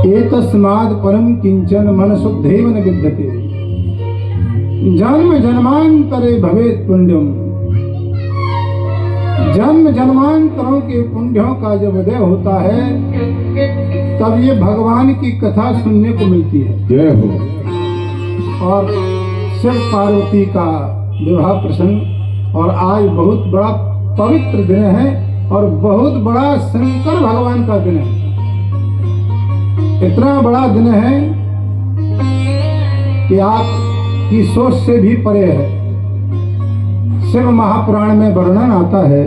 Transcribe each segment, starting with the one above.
एतस्माद् परम किंचन मन शुद्धेव न विद्यते जन्म जन्मांतरे भवेत् पुण्यम। जन्म जन्मांतरों के पुण्यों का जब उदय होता है तब ये भगवान की कथा सुनने को मिलती है। जय हो। और शिव पार्वती का विवाह प्रसंग, और आज बहुत बड़ा पवित्र दिन है और बहुत बड़ा शंकर भगवान का दिन है। इतना बड़ा दिन है कि आपकी सोच से भी परे है। शिव महापुराण में वर्णन आता है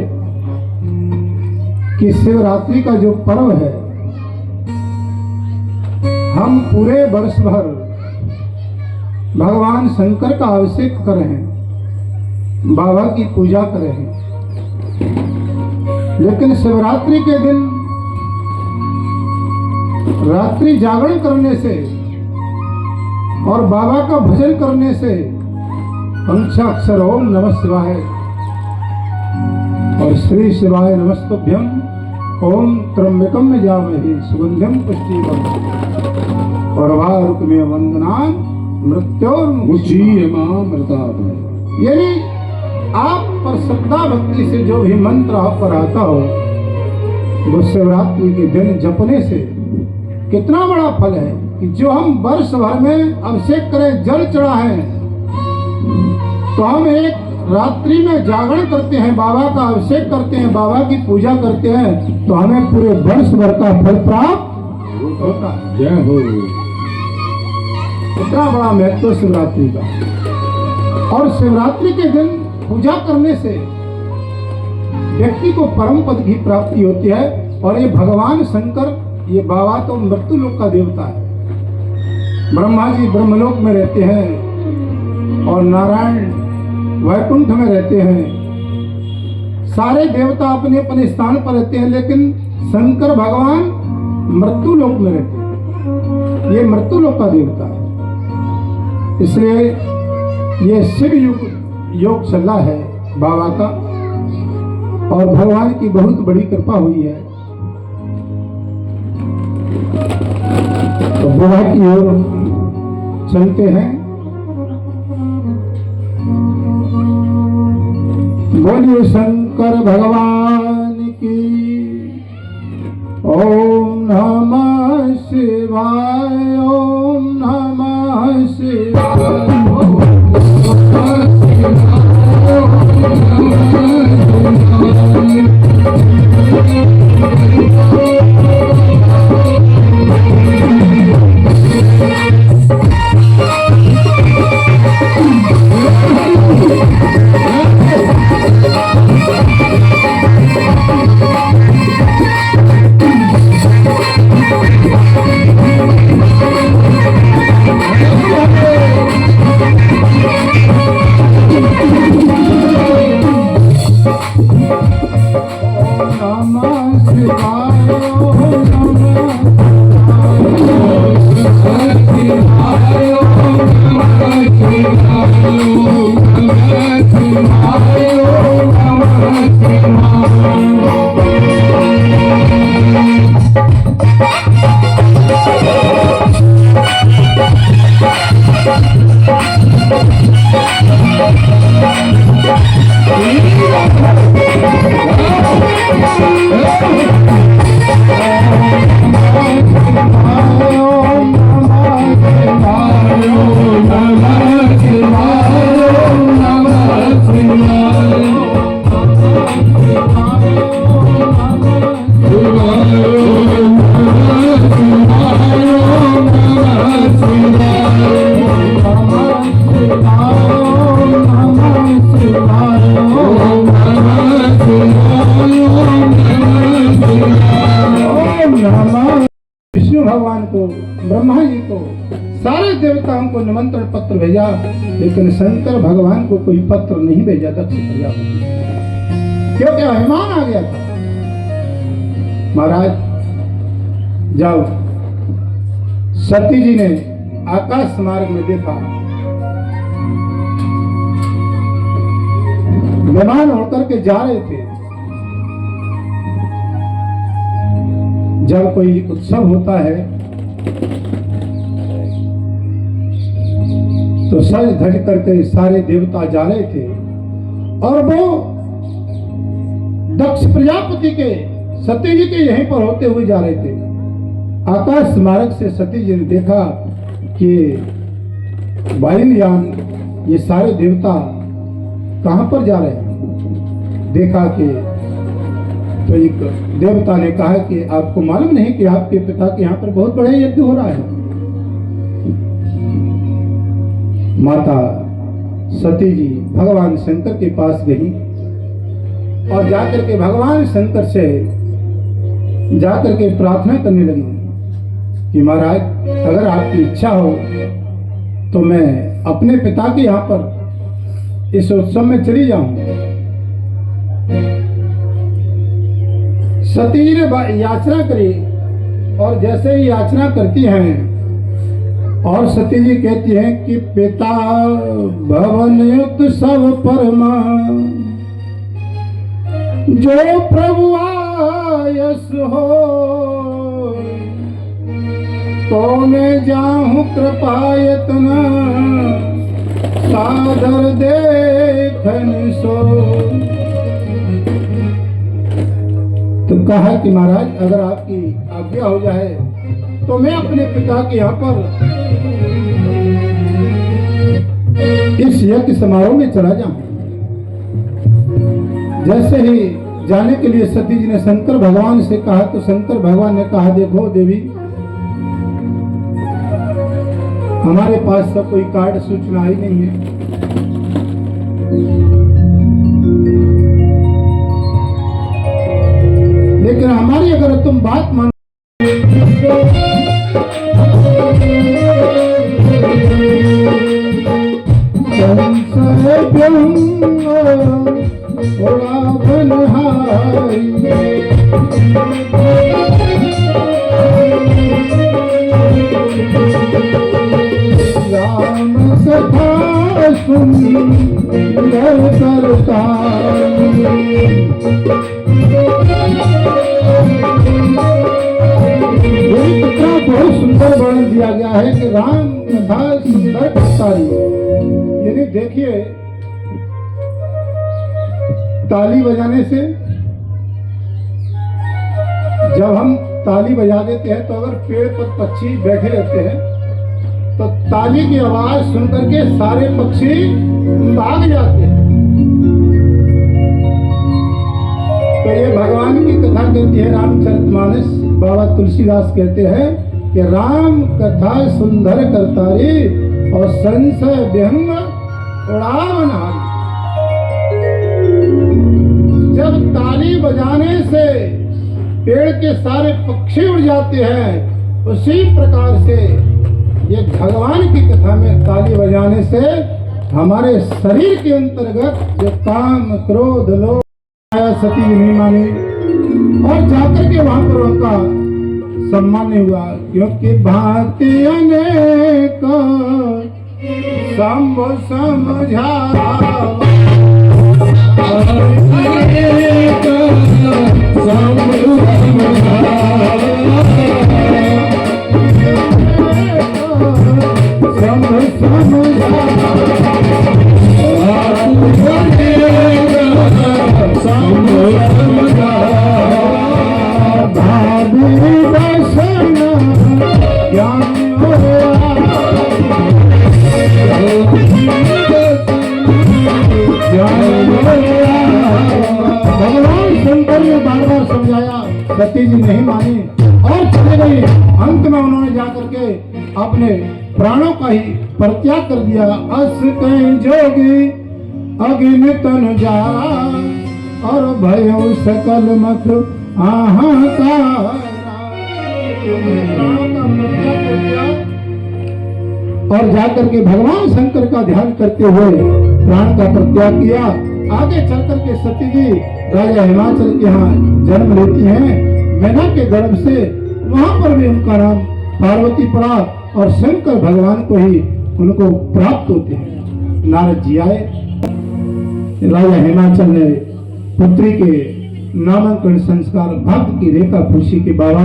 कि शिवरात्रि का जो पर्व है, हम पूरे वर्ष भर भगवान शंकर का अभिषेक कर रहे हैं, बाबा की पूजा कर रहे हैं। लेकिन शिवरात्रि के दिन रात्रि जागरण करने से और बाबा का भजन करने से पंचाक्षर ओम नमः शिवाय और श्री शिवाय नमस्तुभ्यम ओम त्र्यंबकम यजामहे सुगंधिम पुष्टिवर्धनम् उर्वारुकमेव वंदनान् मृत्योर्मुक्षीयमामृतात्। यानी आप पर श्रद्धा भक्ति से जो भी मंत्र आप पर आता हो, वो शिवरात्रि के दिन जपने से कितना बड़ा फल है कि जो हम वर्ष भर में अभिषेक करें, जल चढ़ाएं, तो हम एक रात्रि में जागरण करते हैं, बाबा का अभिषेक करते हैं, बाबा की पूजा करते हैं, तो हमें पूरे वर्ष भर का फल प्राप्त होता है। जय हो। इतना बड़ा महत्व शिवरात्रि का। और शिवरात्रि के दिन पूजा करने से व्यक्ति को परम पद की प्राप्ति होती है। और ये भगवान शंकर, ये बाबा तो मृत्यु लोक का देवता है। ब्रह्मा जी ब्रह्मलोक में रहते हैं और नारायण वैकुंठ में रहते हैं। सारे देवता अपने अपने स्थान पर रहते हैं, लेकिन शंकर भगवान मृत्यु लोक में रहते हैं। ये मृत्यु लोक का देवता है, इसलिए ये शिव योग चल रहा है बाबा का, और भगवान की बहुत बड़ी कृपा हुई है। तो बाबा की ओर चलते हैं। बोलिए शंकर भगवान की। ओम नमः शिवाय ओम नमः शिवाय। ब्रह्मा जी को, सारे देवताओं को निमंत्रण पत्र भेजा, लेकिन शंकर भगवान को कोई पत्र नहीं भेजा दक्ष प्रजापति, क्योंकि अभिमान आ गया था। महाराज जाओ। सती जी ने आकाश मार्ग में देखा, विमान होकर के जा रहे थे। जब कोई उत्सव होता है तो सज धज करके सारे देवता जा रहे थे और वो दक्ष प्रजापति के सती जी के यहीं पर होते हुए जा रहे थे। आकाश मार्ग से सती जी ने देखा कि वायुयान ये सारे देवता कहां पर जा रहे हैं। देखा कि तो एक देवता ने कहा कि आपको मालूम नहीं कि आपके पिता के यहाँ पर बहुत बड़ा यज्ञ हो रहा है। माता सती जी भगवान शंकर के पास गई और जाकर के भगवान शंकर से जाकर के प्रार्थना करने लगी कि महाराज अगर आपकी इच्छा हो तो मैं अपने पिता के यहाँ पर इस उत्सव में चली जाऊं। सती जी ने याचना करी और जैसे ही याचना करती हैं और सती जी कहती हैं कि पिता भवन उत्सव परमा जो प्रभु आयस हो तो मैं जाऊं कृपायतना सादर देखन सो। तो कहा कि महाराज अगर आपकी आज्ञा हो जाए तो मैं अपने पिता के यहाँ पर इस यज्ञ समारोह में चला जाऊं। जैसे ही जाने के लिए सती जी ने शंकर भगवान से कहा तो शंकर भगवान ने कहा देखो देवी हमारे पास तो कोई कार्ड सूचना ही नहीं है। लेकिन हमारी अगर तुम बात मान राम कथा सुंदर करता बहुत सुंदर वर्णन दिया गया है कि राम कथा सुंदर करता। यानी देखिए ताली बजाने से जब हम ताली बजा देते हैं तो अगर पेड़ पर पक्षी बैठे रहते हैं तो ताली की आवाज सुनकर के सारे पक्षी भाग जाते हैं। तो ये भगवान की कथा कहती है रामचरितमानस। बाबा तुलसीदास कहते हैं कि राम कथा सुंदर करतारी और संशय व्यंग उड़ावनहारी। जब ताली बजाने से पेड़ के सारे पक्षी उड़ जाते हैं उसी प्रकार से ये भगवान की कथा में ताली बजाने से हमारे शरीर के अंतर्गत जो काम क्रोध लोभ सती नहीं मानी और जाकर के वहां पर उनका सम्मान नहीं हुआ क्योंकि भांति अनेक समझा भगवान शंकर ने बार बार समझाया सती जी नहीं मानी और चले गई। अंत में उन्होंने जाकर के अपने प्राणों का ही परित्याग कर दिया। अस कहीं जोगी अग्नि तन जा और भयो सकल मख हाहाकार। और जाकर के भगवान शंकर का ध्यान करते हुए प्राण का परित्याग किया। आगे चल करके सती जी राजा हिमाचल के यहाँ जन्म लेती हैं। मैना के गर्भ से वहां पर भी उनका नाम पार्वती पड़ा और शंकर भगवान को ही उनको प्राप्त होते हैं। नारद जी आए, राजा हिमाचल ने पुत्री के नामांकन संस्कार भक्त की रेखा खुशी के बाबा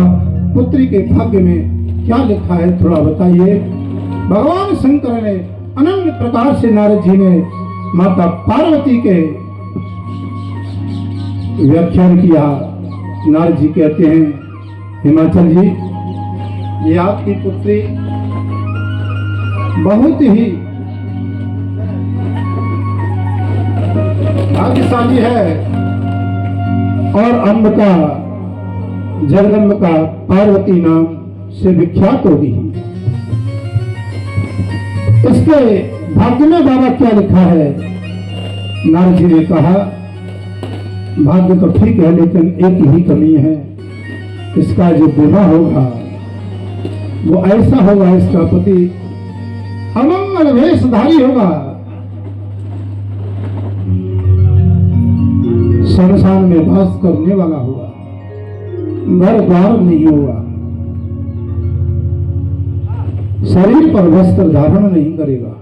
पुत्री के भाग्य में क्या लिखा है थोड़ा बताइए। भगवान शंकर ने अनन्य प्रकार से नारद जी ने माता पार्वती के व्याख्यान किया। नारद जी कहते हैं, हिमाचल जी, ये आपकी पुत्री बहुत ही भाग्यशाली है और अंबिका जगदम्बिका पार्वती नाम से विख्यात होगी। इसके भाग्य में बाबा क्या लिखा है? नारद जी ने कहा, भाग्य तो ठीक है, लेकिन एक ही कमी है, इसका जो विवाह होगा वो ऐसा होगा, इसका पति अमंगल वेशधारी होगा, शमशान में वास करने वाला होगा, घर द्वार नहीं होगा, शरीर पर वस्त्र धारण नहीं करेगा।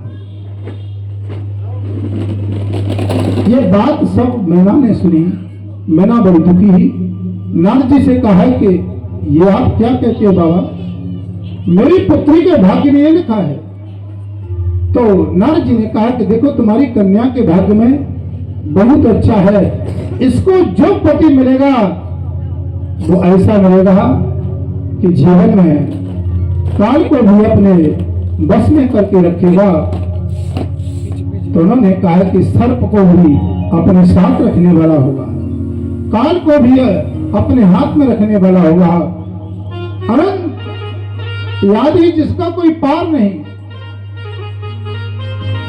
ये बात सब मैना ने सुनी। मैना बड़ी दुखी ही नारद जी से कहा कि ये आप क्या कहते हो बाबा, मेरी पुत्री के भाग्य में ये लिखा है। तो नारद जी ने कहा कि देखो, तुम्हारी कन्या के भाग्य में बहुत अच्छा है, इसको जो पति मिलेगा वो ऐसा मिलेगा कि जीवन में काल को भी अपने बस में करके रखेगा। तो उन्होंने कहा कि सर्प को भी अपने साथ रखने वाला होगा, काल को भी अपने हाथ में रखने वाला होगा, अनंत यादी जिसका कोई पार नहीं।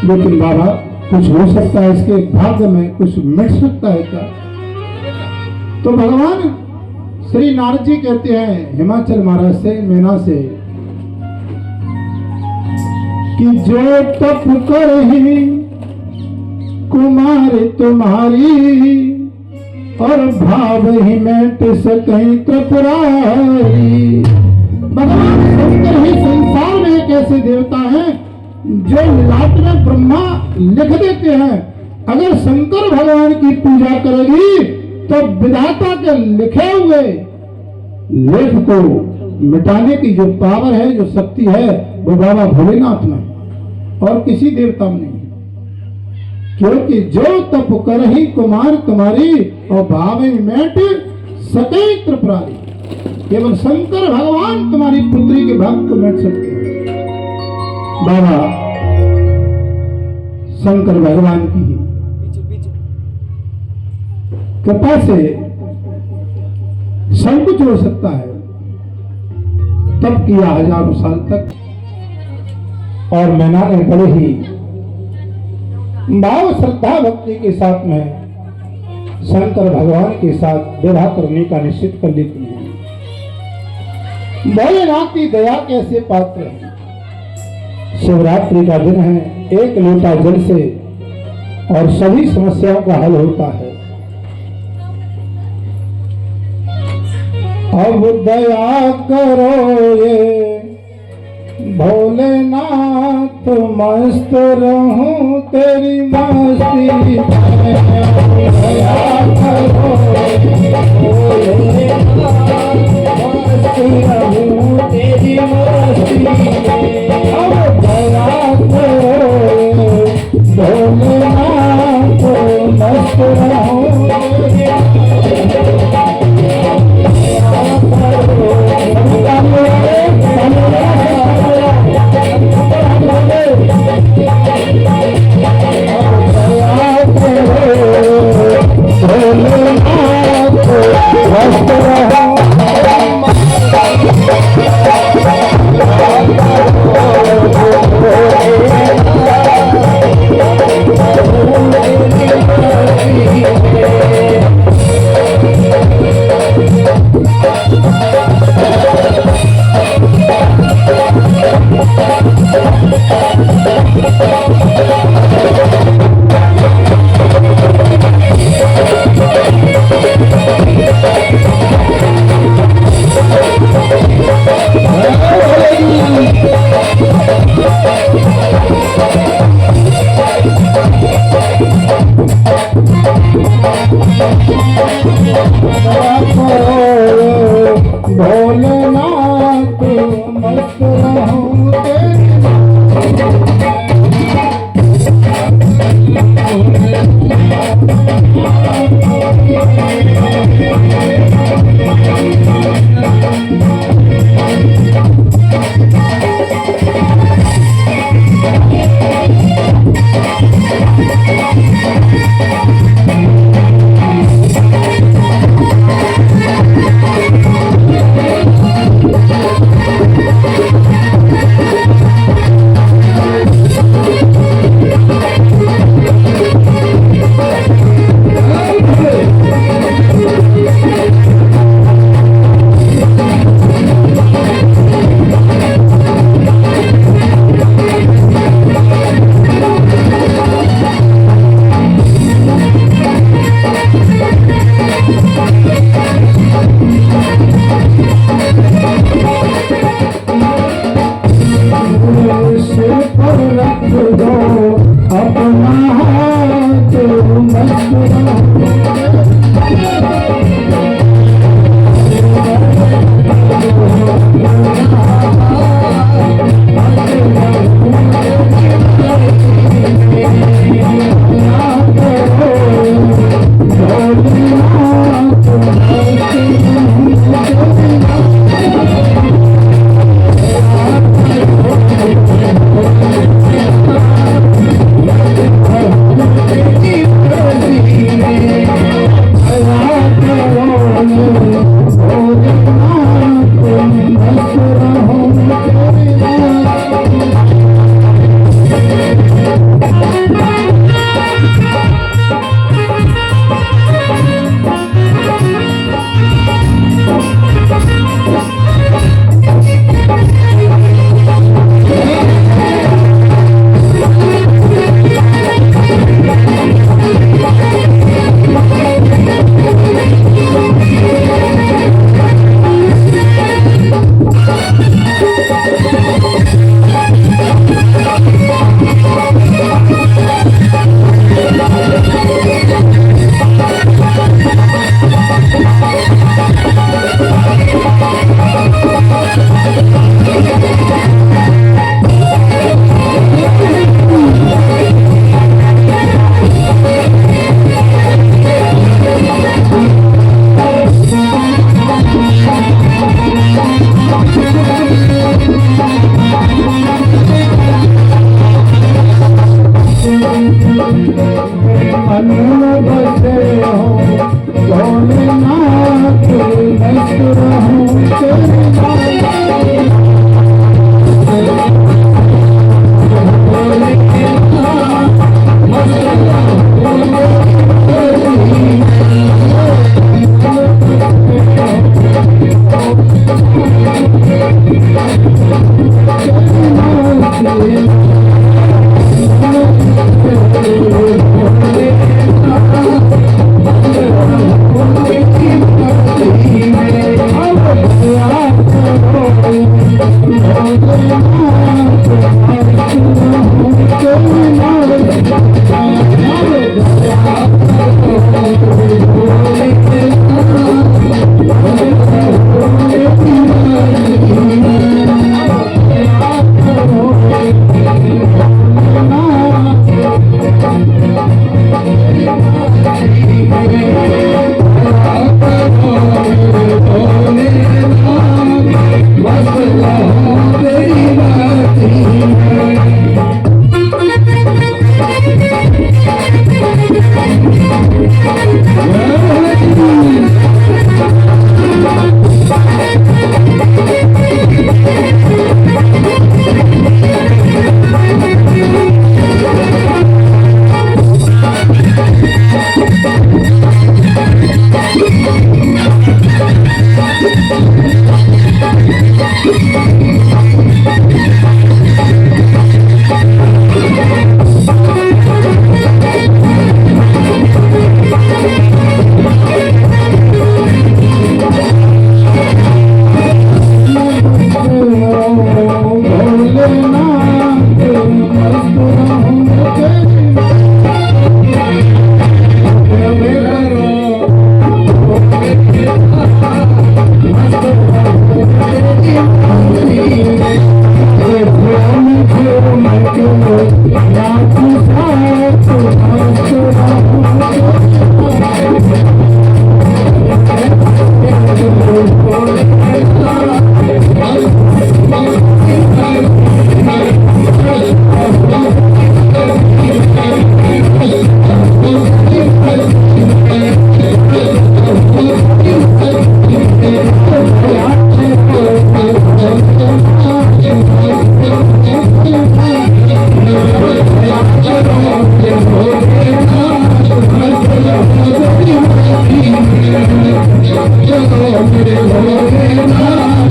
लेकिन बाबा, कुछ हो सकता है इसके भाग्य में, कुछ मिट सकता है क्या? तो भगवान श्री नारद जी कहते हैं हिमाचल महाराज से, मैना से, कि जो तप करही कुमार तुम्हारी, और भाव ही मिट सकहीं त्रिपुरारी। भगवान शंकर ही संसार में एक ऐसे देवता हैं जो लाट में ब्रह्मा लिख देते हैं, अगर शंकर भगवान की पूजा करेगी तो विधाता के लिखे हुए लेख को मिटाने की जो पावर है, जो शक्ति है, वो बाबा भोलेनाथ में और किसी देवता में नहीं। क्योंकि जो तप करही कुमार तुम्हारी, और भावे मेट सके त्रिपुरारी। केवल शंकर भगवान तुम्हारी पुत्री के भाग को मेट सकते हैं। बाबा शंकर भगवान की कृपा से सब कुछ हो सकता है। तब किया हजारों साल तक, और मैना ने बड़े ही भाव श्रद्धा भक्ति के साथ में शंकर भगवान के साथ विवाह करने का निश्चित कर लेती है। भोलेनाथ की दया कैसे पात्र है। शिवरात्रि का दिन है, एक लोटा जल से और सभी समस्याओं का हल होता है। अब दया करो ये भोलेनाथ, मस्त रहूं तेरी मस्ती में। दया करो भोलेनाथ, मस्त रहूं तेरी मस्ती में। अब दया करो भोलेनाथ, मस्त रहूं तेरी भोलेनाथ, मस्त रहूं तेरी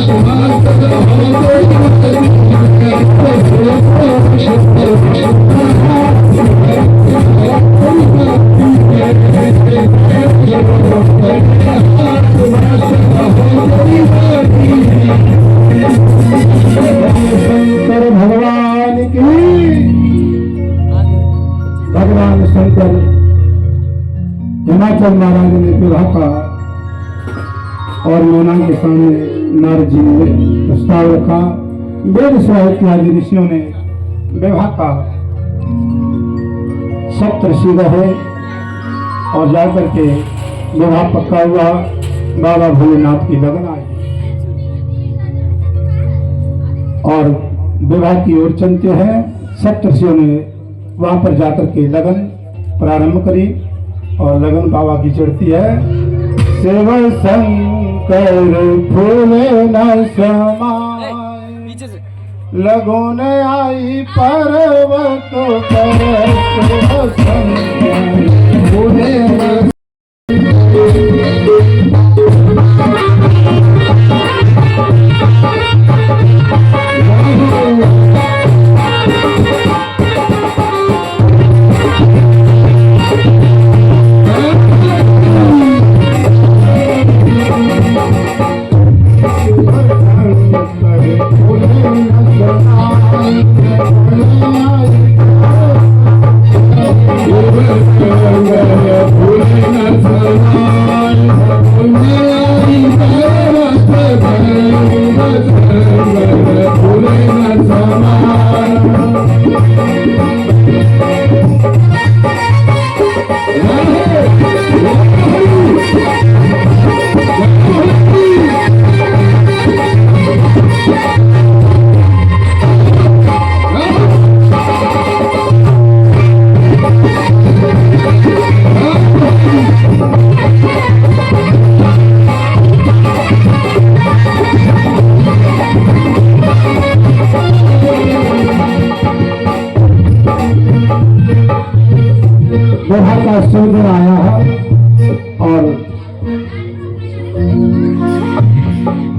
शंकर भगवान की। भगवान शंकर हिमाचल महाराज ने विवाह का और मोना के सामने नारद जी ने प्रस्ताव रखा। वेद स्वाय इत्यादि ऋषियों ने विवाह का सप्तऋषि रहे और जाकर के विवाह पक्का हुआ। बाबा भोलेनाथ की लगन आई और विवाह की ओर चलते हैं। सप्तऋषियों ने वहां पर जाकर के लगन प्रारंभ करी और लगन बाबा की चढ़ती है। शिव शंकर फूले न समाए लगन आई पर्वत पर। शिव शंकर फूले न सूर्य आया है और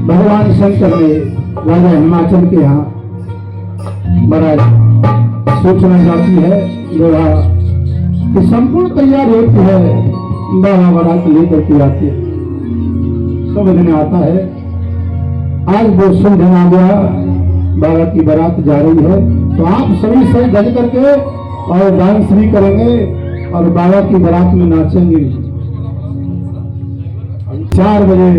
भगवान शंकर ने राजा हिमाचल के यहाँ बड़ा सूचना जाती है। विवाह की संपूर्ण तैयारी होती है। बाबा बारात लेकर के आते हैं। शुभ दिन आता है। आज वो शुभ दिन आ गया। बाबा की बारात जा रही है तो आप सभी से गज करके और डांस भी करेंगे और बाबा की बारात में नाचेंगे। 4 बजे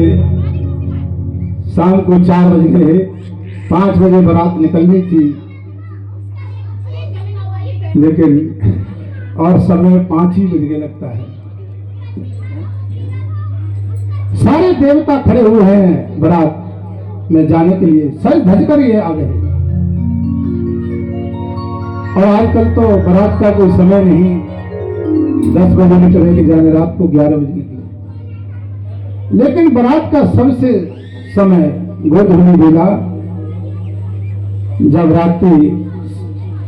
शाम को 4 बजे 5 बजे बारात निकलनी थी लेकिन और समय 5 ही बज गए लगता है। सारे देवता खड़े हुए हैं बारात में जाने के लिए। सज धज कर ये आ गए। और आजकल तो बारात का कोई समय नहीं। 10 बजे निकले के जाने रात को 11 बजे निकले। लेकिन बारात का सबसे समय गोधूली देगा जब रात्रि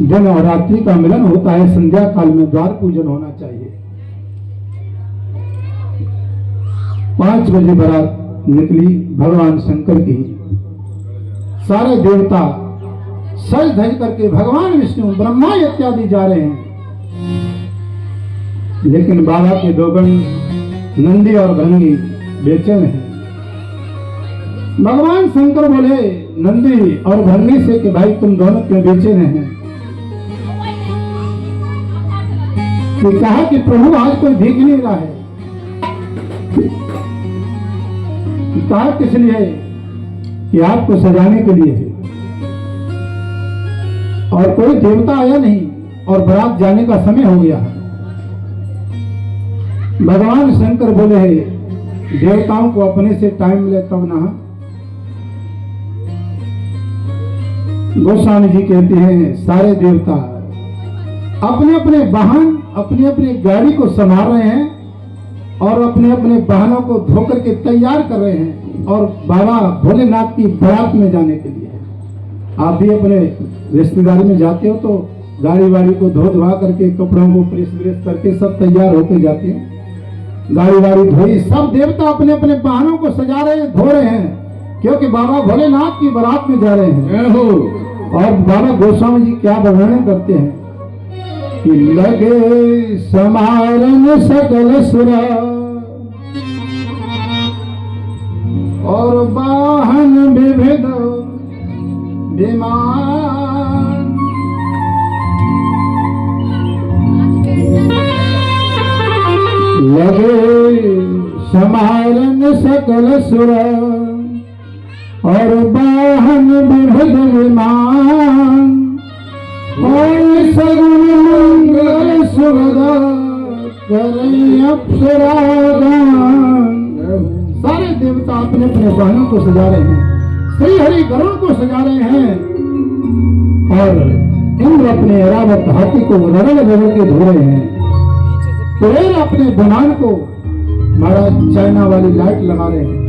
दिन और रात्रि का मिलन होता है। संध्या काल में द्वार पूजन होना चाहिए। 5 बजे बारात निकली भगवान शंकर की। सारे देवता सज धज करके भगवान विष्णु ब्रह्मा इत्यादि जा रहे हैं। लेकिन बाबा के 2 गण नंदी और भृंगी बेचैन हैं। भगवान शंकर बोले नंदी और भृंगी से कि भाई तुम दोनों क्यों बेचैन हैं? तो कहा कि प्रभु आज कोई भीख नहीं रहा है। कहा किस लिए? कि आपको सजाने के लिए है। और कोई देवता आया नहीं और बारात जाने का समय हो गया। भगवान शंकर बोले है देवताओं को अपने से टाइम मिले तब ना। गोस्वामी जी कहते हैं सारे देवता अपने अपने वाहन अपनी अपनी गाड़ी को संभाल रहे हैं और अपने अपने वाहनों को धो करके तैयार कर रहे हैं और बाबा भोलेनाथ की बारात में जाने के लिए। आप भी अपने रिश्तेदारी में जाते हो तो गाड़ी वाड़ी को धो धुआ करके कपड़ों को प्रेस व्रेस करके सब तैयार होकर जाते हैं। गाड़ी वाड़ी धोई, सब देवता अपने अपने वाहनों को सजा रहे हैं, धो रहे हैं क्योंकि बाबा भोलेनाथ की बारात में जा रहे हैं। जय हो। और बाबा गोस्वामी जी क्या वर्णन करते हैं कि लगे समारन सकल सुरा और वाहन विविध विमान, लगे समारन सकल सुरा और वाहन विविध विमान, और सगुन मंगल सुगदा करई अप्सरागान। सारे देवता अपने अपने वाहनों को सजा रहे हैं, श्री हरि गरुड़ को सजा रहे हैं, और इंद्र अपने ऐरावत हाथी को रगड़ रगड़ के धो रहे हैं। कुबेर अपने विमान को महाराज चाइना वाली लाइट लगा रहे हैं।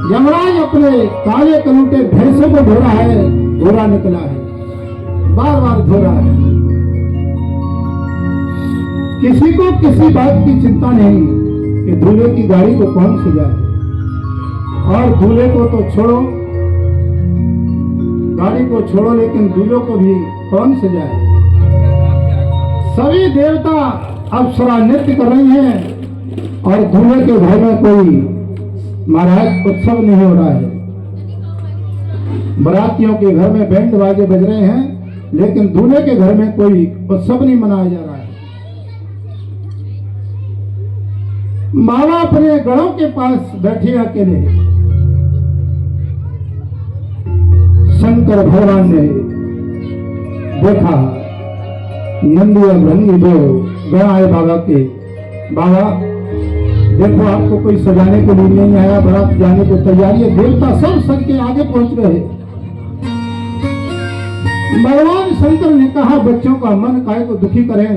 यमराज अपने काले कलूटे भैंसों को धो रहा है, घोड़ा निकला है, बार बार धो रहा है। किसी को किसी बात की चिंता नहीं कि दूल्हे की गाड़ी को कौन सजाए, और दूल्हे को तो छोड़ो, गाड़ी को छोड़ो, लेकिन दूल्हे को भी कौन सजाए। सभी देवता अप्सरा नृत्य कर रही हैं, और दूल्हे के घर में कोई महाराज उत्सव नहीं हो रहा है। बारातियों के घर में बैंड बाजे बज रहे हैं, लेकिन दूल्हे के घर में कोई उत्सव नहीं मनाया जा रहा है। माला अपने गढ़ों के पास बैठे अकेले, शंकर भगवान ने देखा नंदी और भृंगी दो गण आए बाबा के। बाबा देखो, आपको कोई सजाने के लिए नहीं आया, बारात जाने को तैयारी है। देवता सब सज के आगे पहुंच गए। भगवान शंकर ने कहा, बच्चों का मन काहे को दुखी करें,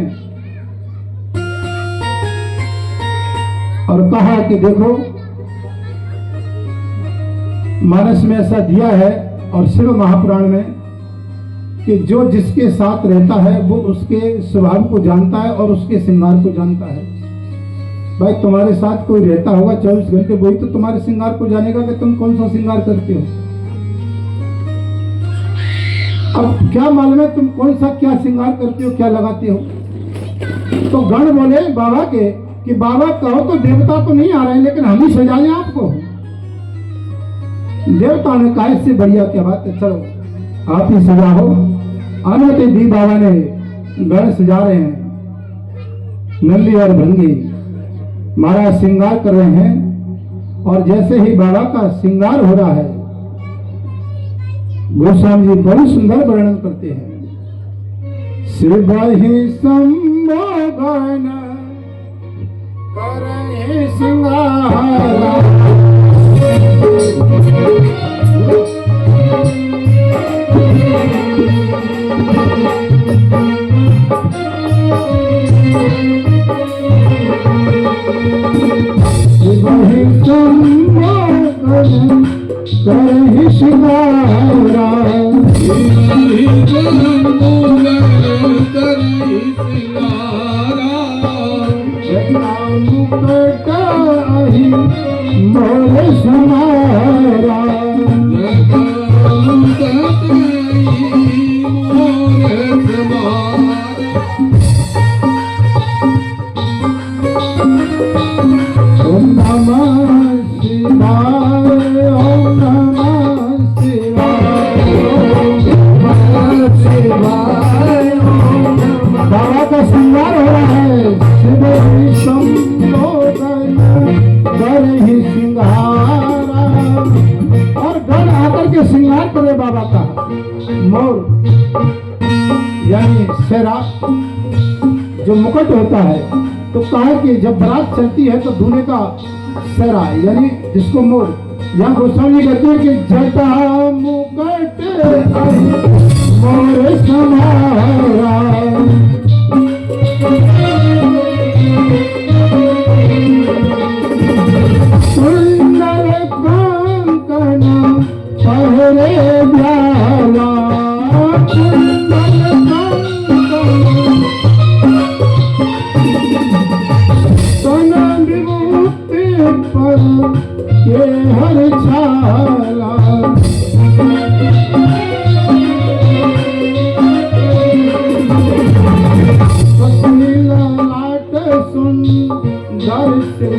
और कहा कि देखो, मानस में ऐसा दिया है और शिव महापुराण में कि जो जिसके साथ रहता है वो उसके स्वभाव को जानता है और उसके श्रृंगार को जानता है। भाई, तुम्हारे साथ कोई रहता होगा 24 घंटे, वही तो तुम्हारे श्रृंगार को जानेगा कि तुम कौन सा श्रृंगार करते हो। अब क्या मालूम है तुम कौन सा क्या श्रृंगार करते हो, क्या लगाते हो। तो गण बोले बाबा के कि बाबा कहो तो देवता तो नहीं आ रहे हैं, लेकिन हम ही सजा लें आपको। देवता ने कहा, इससे बढ़िया क्या बात है, चलो आप ही सजाओ। अनुमति दी बाबा ने, गण सजा रहे हैं। नंदी और भृंगी महाराज श्रृंगार कर रहे हैं, और जैसे ही बाबा का श्रृंगार हो रहा है, गोस्वामी जी बहुत सुंदर वर्णन करते हैं। शिव ही संभोगन करे श्रृंगारा, करहि श्रृंगारा, मुकुट आहि मोर समारा, ओम नमः शिवाय, ओम नमः शिवाय, ओम शिवाय। बाबा का श्रृंगार हो रहा है। शिव संबोधन करहि श्रृंगारा, और गण आकर के श्रृंगार करे बाबा का। मोर यानी शेरा जो मुकुट होता है, तो कहा कि जब बारात चलती है तो दूल्हे का सेरा यानी जिसको मोर, यहाँ गोस्वामी कहते हैं कि जटा मुकुट मोर समारा, सुंदर कंकण पहरे ब्याला, ये बरछाला लाट सुंदर से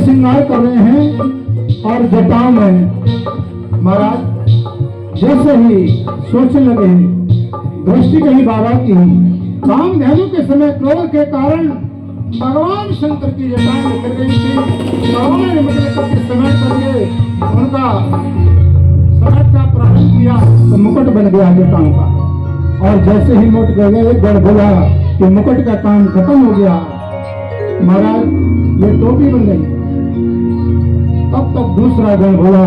गंगा कर रहे हैं और जटाओं में महाराज जैसे ही सोचने लगे दृष्टि कहीं बाबा की काम धेनु के समय क्रोध के कारण भगवान शंकर की जटाएं निकल गई थी। भगवान ने मुकुट समय करके उनका समय का प्रारंभ किया तो मुकुट बन गया जटाओं का। और जैसे ही मुकुट गए गढ़ बोला कि मुकुट का काम खत्म हो गया महाराज ये टोपी बन गई। तब तक दूसरा गण बोला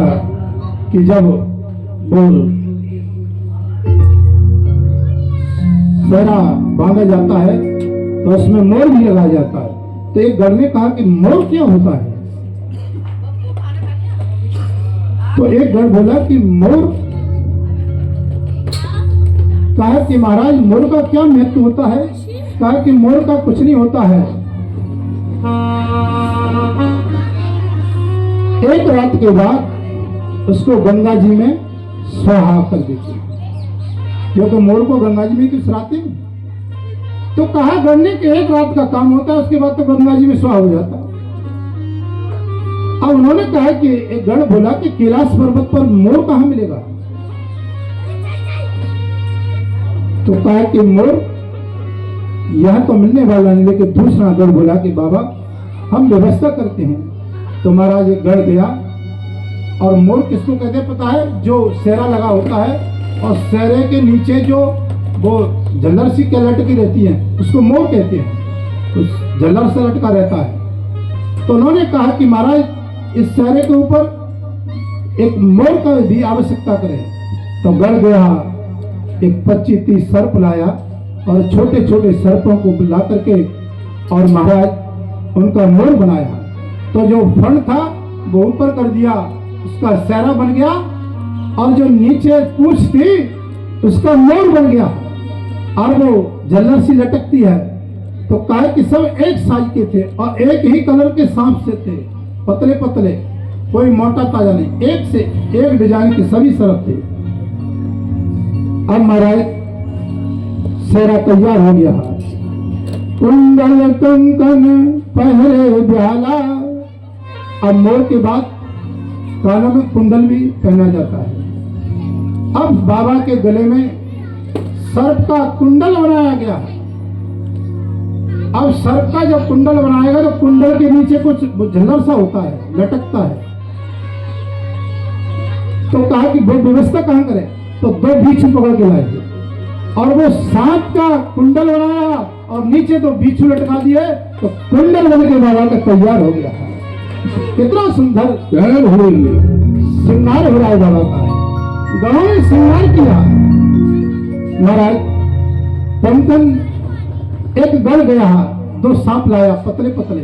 कि जब बोल सेहरा बांधा जाता है तो उसमें मोर भी लगाया जाता है। तो एक गण ने कहा कि मोर क्या होता है? तो एक गण बोला कि मोर कहा कि महाराज मोर का क्या महत्व होता है? कहा कि मोर का कुछ नहीं होता है। एक रात के बाद उसको गंगा जी में स्वाहा कर देते क्योंकि मोर को गंगा जी में किसराते नहीं। तो कहा गढ़ने के एक रात का काम होता है, उसके बाद तो गंगा जी में स्वाहा हो जाता। अब उन्होंने कहा कि एक गण बोला कि कैलाश पर्वत पर मोर कहां मिलेगा? तो कहा कि मोर यह तो मिलने वाला नहीं। लेकिन दूसरा गण बोला कि बाबा हम व्यवस्था करते हैं। तो महाराज एक गढ़ गया और मोर किसको कहते हैं पता है? जो सेहरा लगा होता है और सेहरे के नीचे जो वो झल्लर सी क्या लटकी रहती है उसको मोर कहते हैं। तो झल्लर से लटका रहता है। तो उन्होंने कहा कि महाराज इस सेहरे के ऊपर एक मोर का भी आवश्यकता करें। तो गढ़ गया एक 25-30 सर्प लाया और छोटे छोटे सर्पों को ला करके और महाराज उनका मोर बनाया। तो जो फण था वो ऊपर कर दिया, उसका सेहरा बन गया और जो नीचे पूंछ थी उसका मोर बन गया और वो झल्लर सी लटकती है। तो कहा कि सब एक साइज के थे और एक ही कलर के सांप से थे, पतले पतले, कोई मोटा ताजा नहीं, एक से एक डिजाइन के सभी सर्प थे। अब महाराज सेहरा तैयार हो गया। कुंडल कंकन पहरे ब्याला। अब मोर के बाद कानों में कुंडल भी पहना जाता है। अब बाबा के गले में सर्प का कुंडल बनाया गया। अब सर्प का जब कुंडल बनाएगा तो कुंडल के नीचे कुछ झल्लर सा होता है, लटकता है। तो कहा कि वो व्यवस्था कहां करें? तो 2 बिच्छू पकड़ के लाए और वो सांप का कुंडल बनाया और नीचे 2 बिच्छू लटका दिए। तो कुंडल बन के बाबा का तैयार हो गया। कितना सुंदर श्रृंगार हो रहा है बाबा का। गांव ने श्रृंगार किया। महाराज कंकन एक गढ़ गया, 2 सांप लाया पतले पतले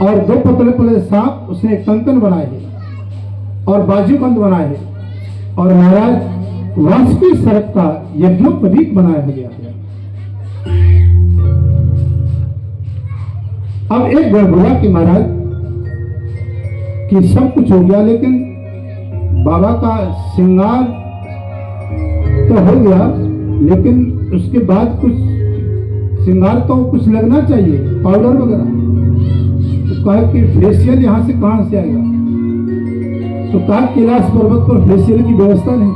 और 2 पतले पतले सांप उसने कंकन बनाए और बाजूबंद बनाए और महाराज वासुकी सर्प का यज्ञोपवीत बनाया गया। अब एक गढ़ बोला कि महाराज कि सब कुछ हो गया लेकिन बाबा का श्रृंगार तो हो गया, लेकिन उसके बाद कुछ श्रृंगार तो कुछ लगना चाहिए, पाउडर वगैरह। कहा कि फेशियल यहाँ से कहाँ से आएगा? तो कहा कैलाश पर्वत पर फेशियल की व्यवस्था नहीं।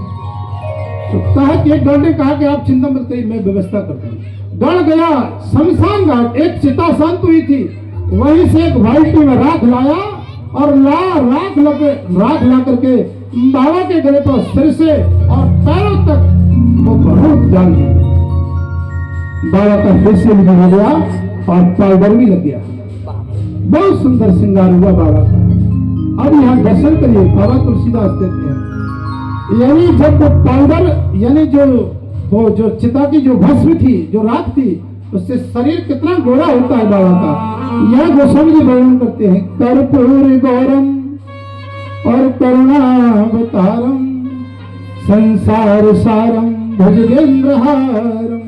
तो कहा कि एक गढ़ ने कहा कि आप चिंता मत करिए, मैं व्यवस्था करता हूँ। गढ़ गया शमशान घाट, एक चिता शांत हुई थी, वहीं से एक बाल्टी में राख लाया और राख ला करके बाबा के गले पर सिर से और पैरों तक वो बहुत डाल दिया। बाबा का फेशियल भी हो गया और पाउडर भी लग गया। बहुत सुंदर श्रृंगार हुआ बाबा का। अब यहाँ दर्शन करिए, बाबा तुलसीदास देते हैं, यानी जब वो पाउडर, यानी जो चिता की जो भस्म थी, जो राख थी, उससे शरीर कितना गोरा होता है बाबा का। यह गोस्वामी जी वर्णन करते हैं, कर्पूर गौरम और करुणावतारम संसार सारम भुजगेंद्रहारम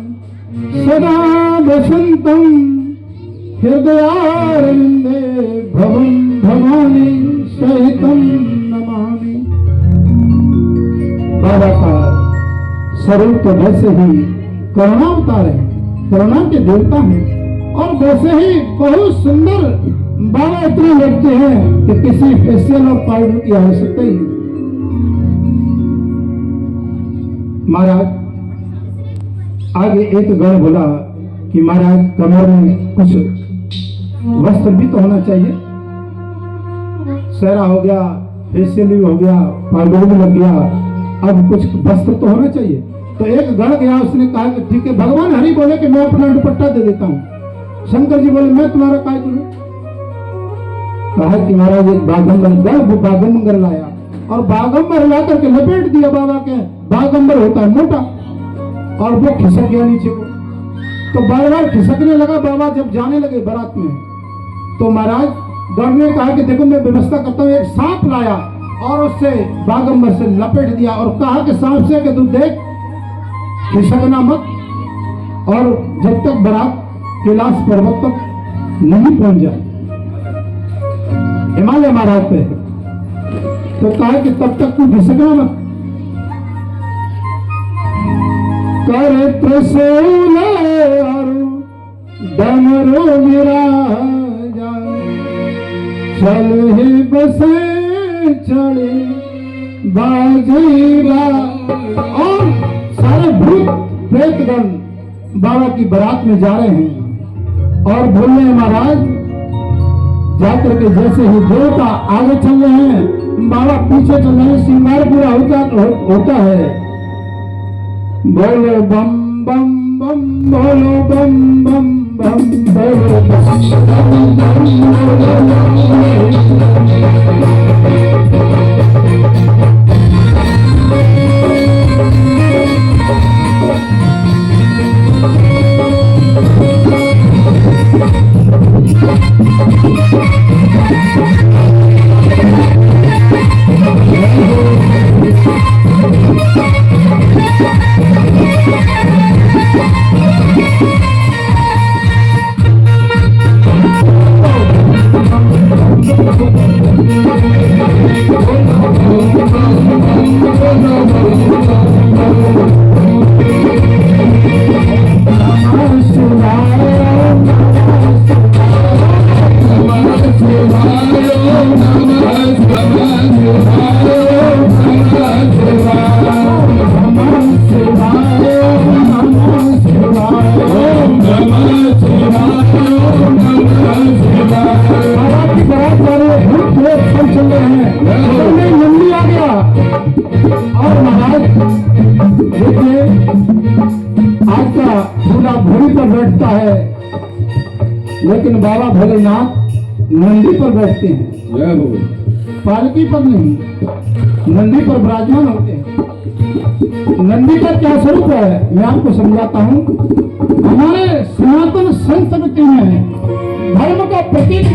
सदा वसंतम हृदयारविंदे भवम भवानी सहितम नमामि। बाबा का स्वरूप तो वैसे ही करुणावतार है, करुणा के देवता हैं, और वैसे ही बहुत सुंदर बाबा इतने लगते हैं कि किसी फेशियल और पाउडर की आवश्यकता ही नहीं। महाराज आगे एक गण बोला कि महाराज कमर में कुछ वस्त्र भी तो होना चाहिए, सहरा हो गया, फेशियल भी हो गया, पाउडर भी लग गया, अब कुछ वस्त्र तो होना चाहिए। तो एक गण गया, उसने कहा कि ठीक है। भगवान हरि बोले कि मैं अपना दुपट्टा दे देता हूँ। शंकर जी बोले मैं तुम्हारा काय करूं? कहा कि महाराज एक बागंबर लाया और बागंबर ला करके लपेट दिया बाबा के। बागंबर होता है मोटा, और वो खिसक गया नीचे को। तो बार बार खिसकने लगा। बाबा जब जाने लगे बारात में, तो महाराज गण ने कहा कि देखो मैं व्यवस्था करता हूँ। एक सांप लाया और उससे बागंबर से लपेट दिया और कहा कि सांप से कि तू देख, खिसकना मत, और जब तक बारात कैलाश पर्वत तक नहीं पहुंच जाए, हिमालय महाराज पे, तो कहा कि तब तक तू खिसकना मत। कर त्रिशूल डमरू विराजा चल ही बसे चढ़े बाजीरा। और सारे भूत प्रेतगण बाबा की बारात में जा रहे हैं और बोल रहे हैं महाराज जाकर के जैसे ही देवता आगे चल रहे हैं, बाबा पीछे चल रहे हैं, श्रृंगार पूरा होता है। बोलो बम बम बम, बोलो बम बम बम, बोलो बम लेकिन बाबा भोलेनाथ नंदी पर बैठते हैं, पालकी पर नहीं, नंदी पर विराजमान होते हैं। नंदी का क्या स्वरूप है मैं आपको समझाता हूँ। हमारे सनातन संस्कृति में धर्म का प्रतीक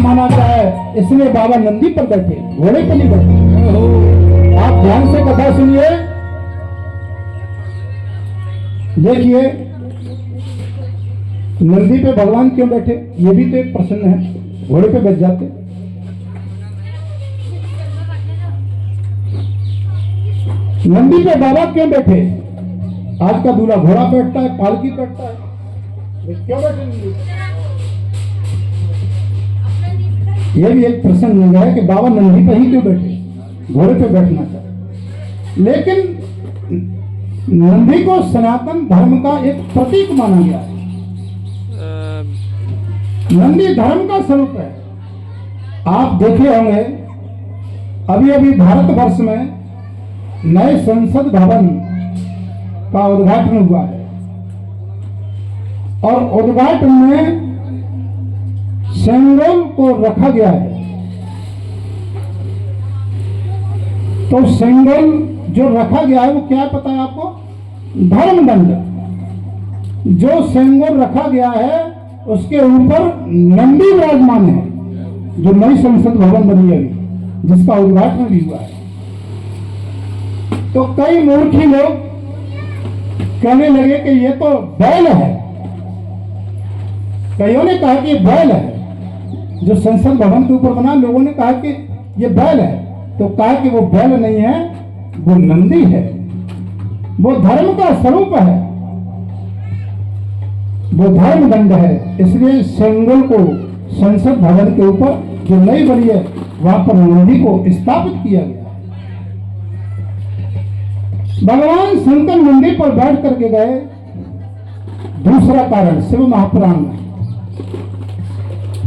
माना जाता है, इसलिए बाबा नंदी पर बैठे, घोड़े पर नहीं बैठे। आप ध्यान से कथा सुनिए, देखिए नंदी पे भगवान क्यों बैठे, ये भी तो एक प्रश्न है। घोड़े पे बैठ जाते। नंदी पे बाबा क्यों बैठे? आज का दूल्हा घोड़ा बैठता है, पालकी बैठता है, क्यों बैठे नंदी? यह भी एक प्रसंग है कि बाबा नंदी पर ही क्यों बैठे, घोड़े पे बैठना चाहिए। लेकिन नंदी को सनातन धर्म का एक प्रतीक माना गया है। नंदी धर्म का स्वरूप है। आप देखे होंगे अभी अभी भारतवर्ष में नए संसद भवन का उद्घाटन हुआ है और उद्घाटन में सेंगोल को रखा गया है। तो सेंगोल जो रखा गया है वो क्या है पता है आपको? धर्मदंड। जो सेंगोल रखा गया है उसके ऊपर नंदी विराजमान है, जो नई संसद भवन बनी है जिसका उद्घाटन भी हुआ है। तो कई मूर्खी लोग कहने लगे कि ये तो बैल है। कईयों ने कहा कि ये बैल है, जो संसद भवन के ऊपर बना, लोगों ने कहा कि ये बैल है। तो कहा कि वो बैल नहीं है, वो नंदी है, वो धर्म का स्वरूप है, वो धर्म दंड है। इसलिए सेंगोल को संसद भवन के ऊपर जो नई बनी है वहां पर नंदी को स्थापित किया गया है। भगवान शंकर नंदी पर बैठ करके गए। दूसरा कारण शिव महापुराण में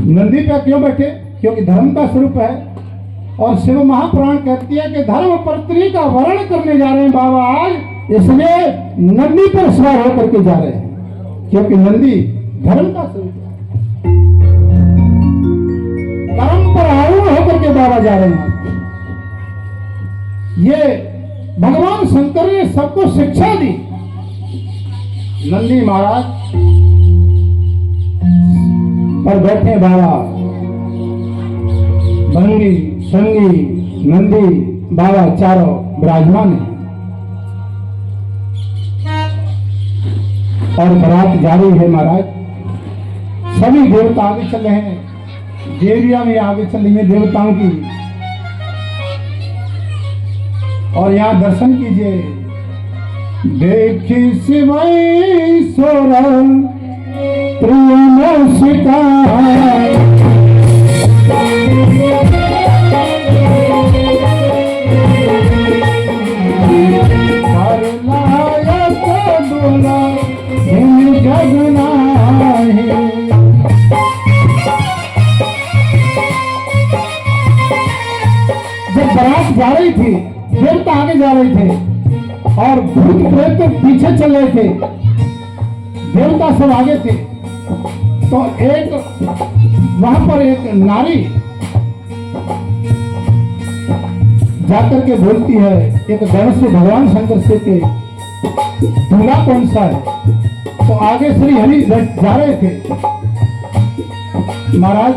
नंदी पे क्यों बैठे? क्योंकि धर्म का स्वरूप है। और शिव महापुराण कहती है कि धर्म पत्नी का वर्ण करने जा रहे हैं बाबा आज, इसलिए नंदी पर सवार होकर के जा रहे हैं, क्योंकि नंदी धर्म का स्वरूप है। कर्म पर आरूढ़ होकर के बाबा जा रहे हैं। ये भगवान शंकर ने सबको शिक्षा दी। नंदी महाराज पर बैठे बाबा, भंगी संगी नंदी बाबा चारों विराजमान है और बारात जारी है महाराज। सभी देवता आगे चल रहे हैं, देवियां भी आगे चल रही है देवताओं की। और यहाँ दर्शन कीजिए। देखी शिवई सोरा प्रिय नौसिका बारात जा रही थी, देवता आगे जा रहे थे और भूत प्रेत तो पीछे चल रहे थे, देवता सब आगे थे। तो एक वहां पर एक नारी जाकर के बोलती है एक गणेश से भगवान शंकर से के दूल्हा कौन सा है? तो आगे श्री हरि जा रहे थे। महाराज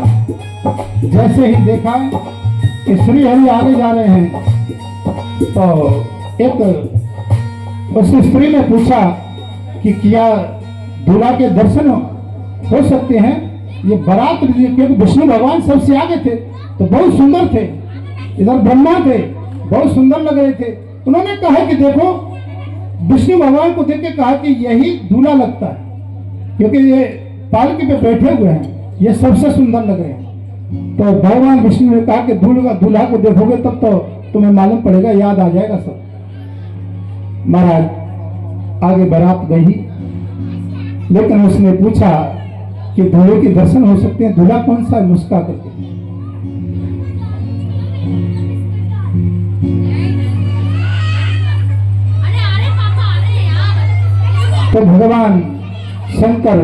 जैसे ही देखा कि श्री हरि आगे जा रहे हैं तो एक उस स्त्री ने पूछा कि क्या दूल्हा के दर्शन हो सकते हैं? ये बारात, क्योंकि विष्णु भगवान सबसे आगे थे तो बहुत सुंदर थे, इधर ब्रह्मा थे, बहुत सुंदर लग रहे थे। उन्होंने कहा कि देखो, विष्णु भगवान को देख के कहा कि यही दूल्हा लगता है, क्योंकि ये पालकी पे बैठे हुए हैं, ये सबसे सुंदर लग रहे हैं। तो भगवान विष्णु ने कहा कि दूल्हा को देखोगे तब तो तुम्हें मालूम पड़ेगा, याद आ जाएगा सब। महाराज आगे बारात गई, लेकिन उसने पूछा कि दूल्हे के दर्शन हो सकते हैं, दूल्हा कौन सा है? मुस्का करके तो भगवान शंकर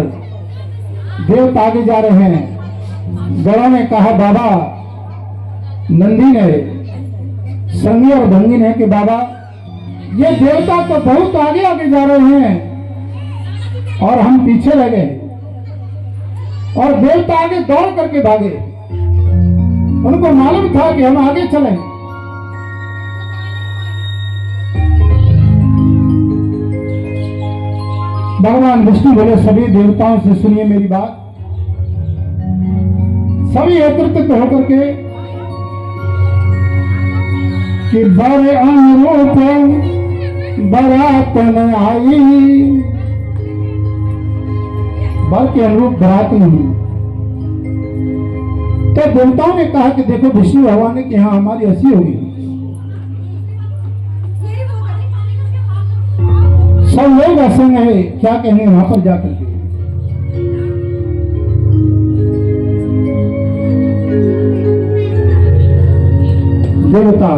देवता आगे जा रहे हैं। गणों ने कहा बाबा, नंदी ने संगी और भंगी ने कि बाबा ये देवता तो बहुत आगे आगे जा रहे हैं और हम पीछे रह गए, और देवता आगे दौड़ करके भागे। उनको मालूम था कि हम आगे चलें। भगवान विष्णु बोले सभी देवताओं से सुनिए मेरी बात। सभी एकत्रित होकर के कि बड़े अनुरूप बारात में आई, बर के अनुरूप बारात नहीं। तो देवताओं ने कहा कि देखो विष्णु भगवान ने कि हाँ हमारी हंसी होगी। सब लोग असंग है, क्या कहेंगे वहां पर जाकर के। देवता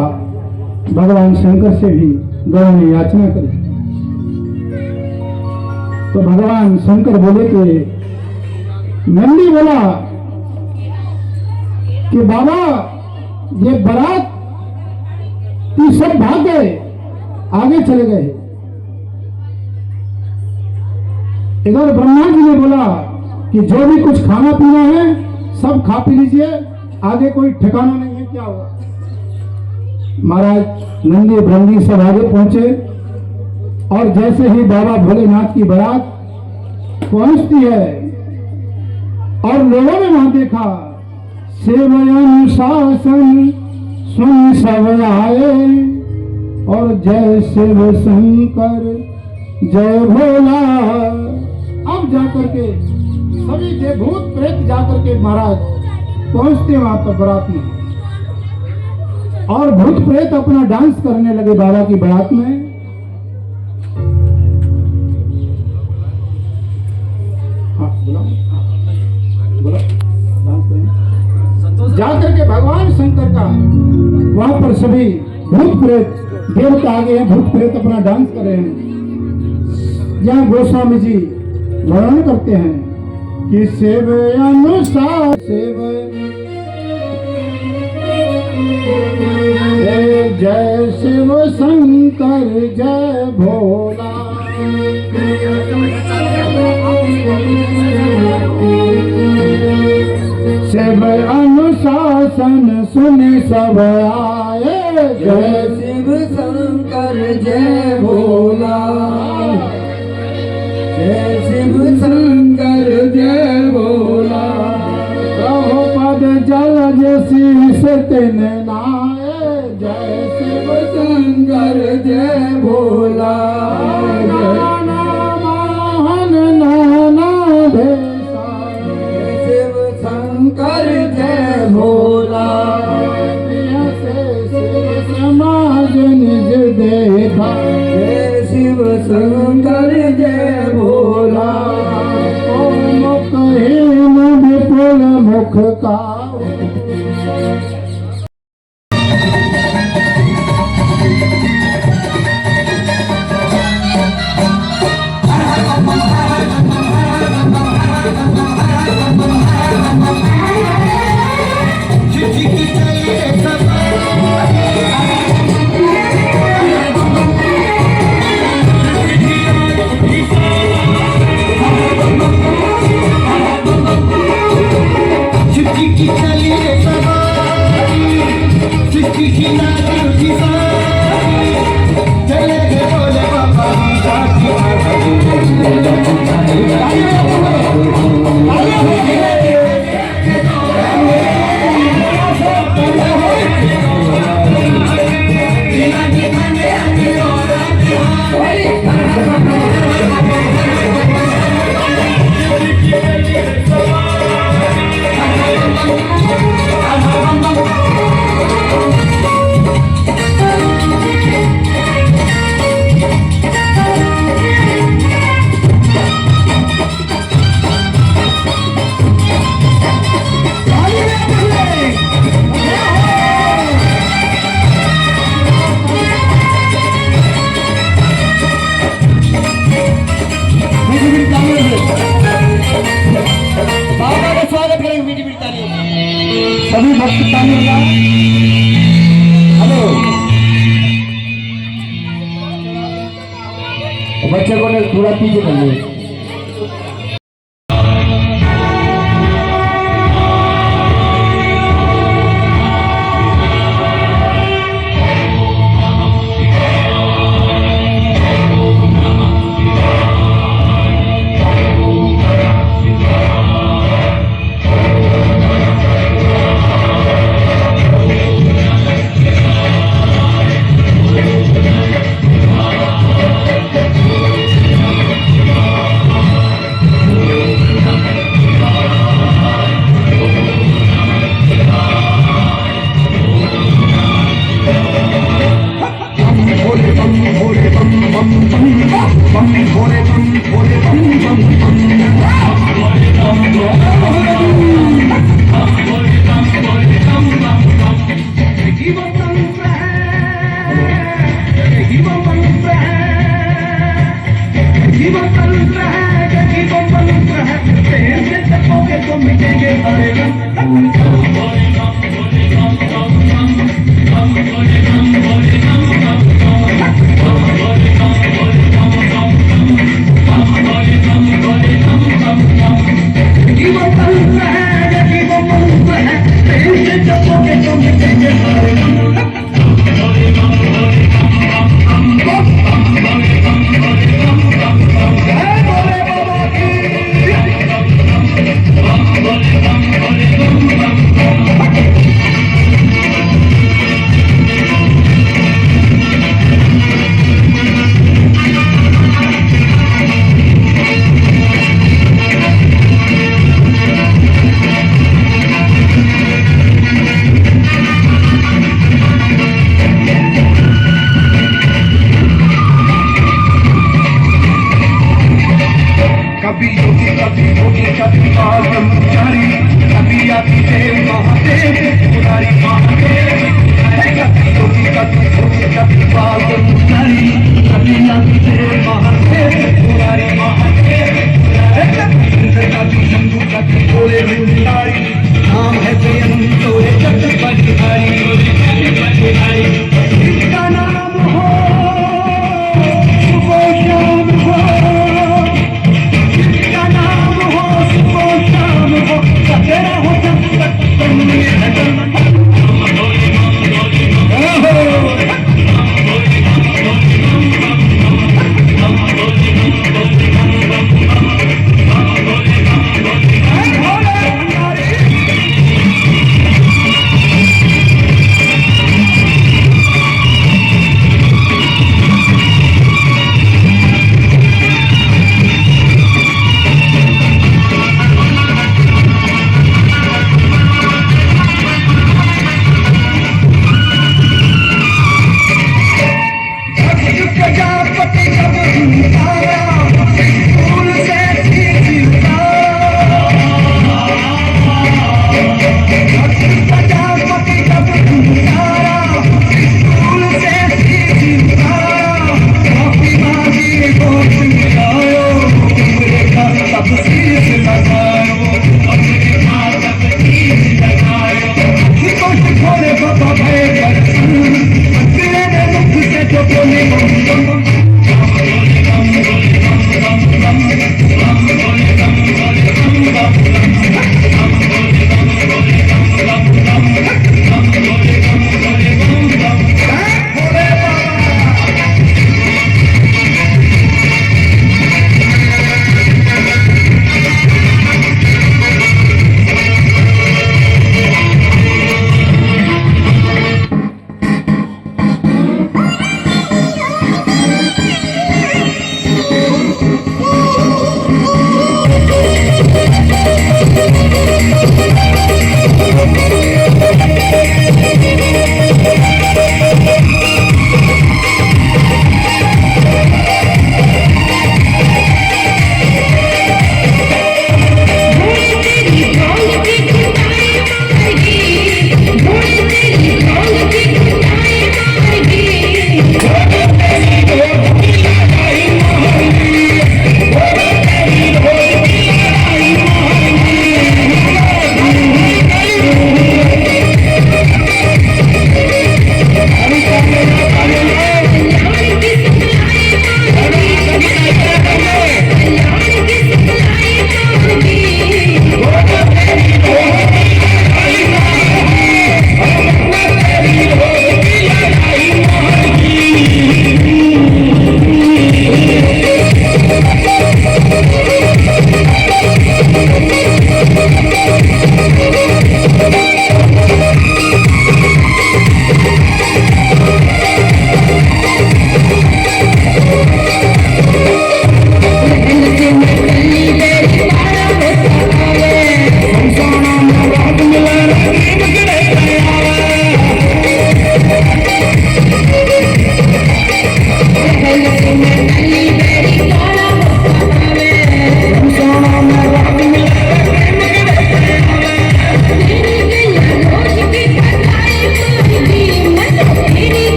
भगवान शंकर से भी गौ ने याचना करी। तो भगवान शंकर बोले कि नंदी बोला कि बाबा ये बारात की सब भाग गए, आगे चले गए। इधर ब्रह्मा जी ने बोला कि जो भी कुछ खाना पीना है सब खा पी लीजिए, आगे कोई ठिकाना नहीं है, क्या हुआ। महाराज नंदी ब्रह्मी सब आगे पहुंचे और जैसे ही बाबा भोलेनाथ की बारात पहुंचती है और लोगों ने वहां देखा सेवयानुशासन सुन सब आए और जय शिव शंकर जय भोला। अब जाकर के सभी देवभूत प्रेत जाकर के महाराज पहुंचते वहां पर बारात में और भूत प्रेत अपना डांस करने लगे बाबा की बारात में। हाँ बोला डांस करें। जाकर के भगवान शंकर का वहां पर सभी भूत प्रेत देवता आगे हैं, भूत प्रेत अपना डांस कर रहे हैं। यहाँ गोस्वामी जी वर्णन करते हैं कि सेव अनुसार सेव जय शिव शंकर जय भोला। शिव अनुशासन सुन सब आए जय शिव शंकर जय भोला। जय शिव शंकर जय भोला। प्रभुपद जल शीश तिन नाये जय शिव शंकर जय भोला। मोहन नाना भेसा शिव शंकर जय भोला। शिव समाज निज देखा जय शिव शंकर जय भोला। मुखहीन विपुल मुख का सभी भक्त ताली बजाओ। हेलो बच्चे को थोड़ा पीछे कर लो।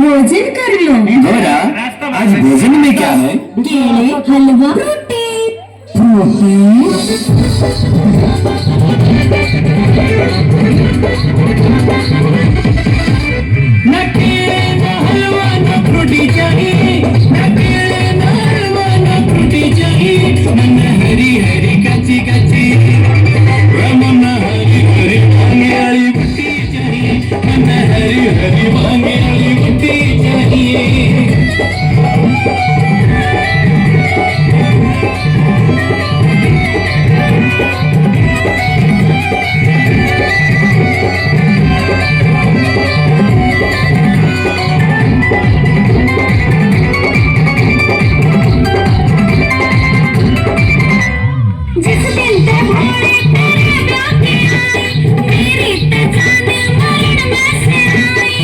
भोजन कर लो। गोरा, आज भोजन में क्या है? केले, हलवा, रोटी। न केले न हलवा न फ्रूटी चाहिए, न केले न हलवा न फ्रूटी चाहिए, मन हरी हरी कच्ची कच्ची, मन हरी हरी भांगे वाली बुट्टी चाहिए, मन हरी हरी भांगे वाली बुट्टी चाहिए। जिस दिन ते भोले तेरे ब्याह के आए, मेरी ते जान मरण में से आई।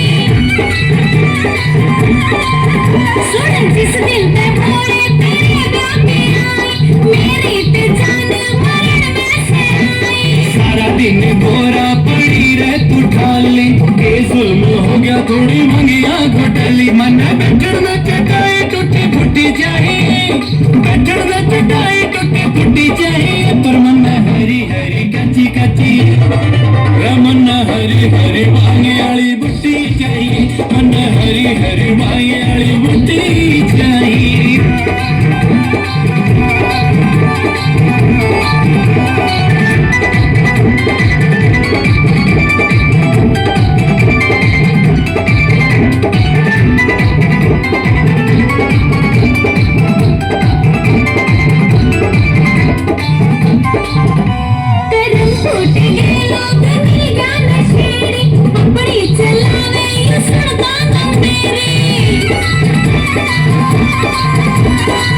सुन, जिस दिन ते भोले तेरे ब्याह के आए, मेरी ते जान मरण में से आई। सारा दिन गोरा पड़ी रह तू ठाली, के जुल्म हो गया थोड़ी मंगिया घोटाली, मन बैठन में चटाई टूटी फूटी चाहिए, बैठन में चटाई टूटी फूटी चाहिए, पर मन हरी हरी कच्ची कच्ची, मन हरी हरी भांगे वाली बुट्टी चाहिए, मन हरी हरी भांगे वाली बुट्टी चाहिए। तेरे फूट गए लोग मिल गया नशेड़ी, अपनी चलावे ये सड़का ना मेरी।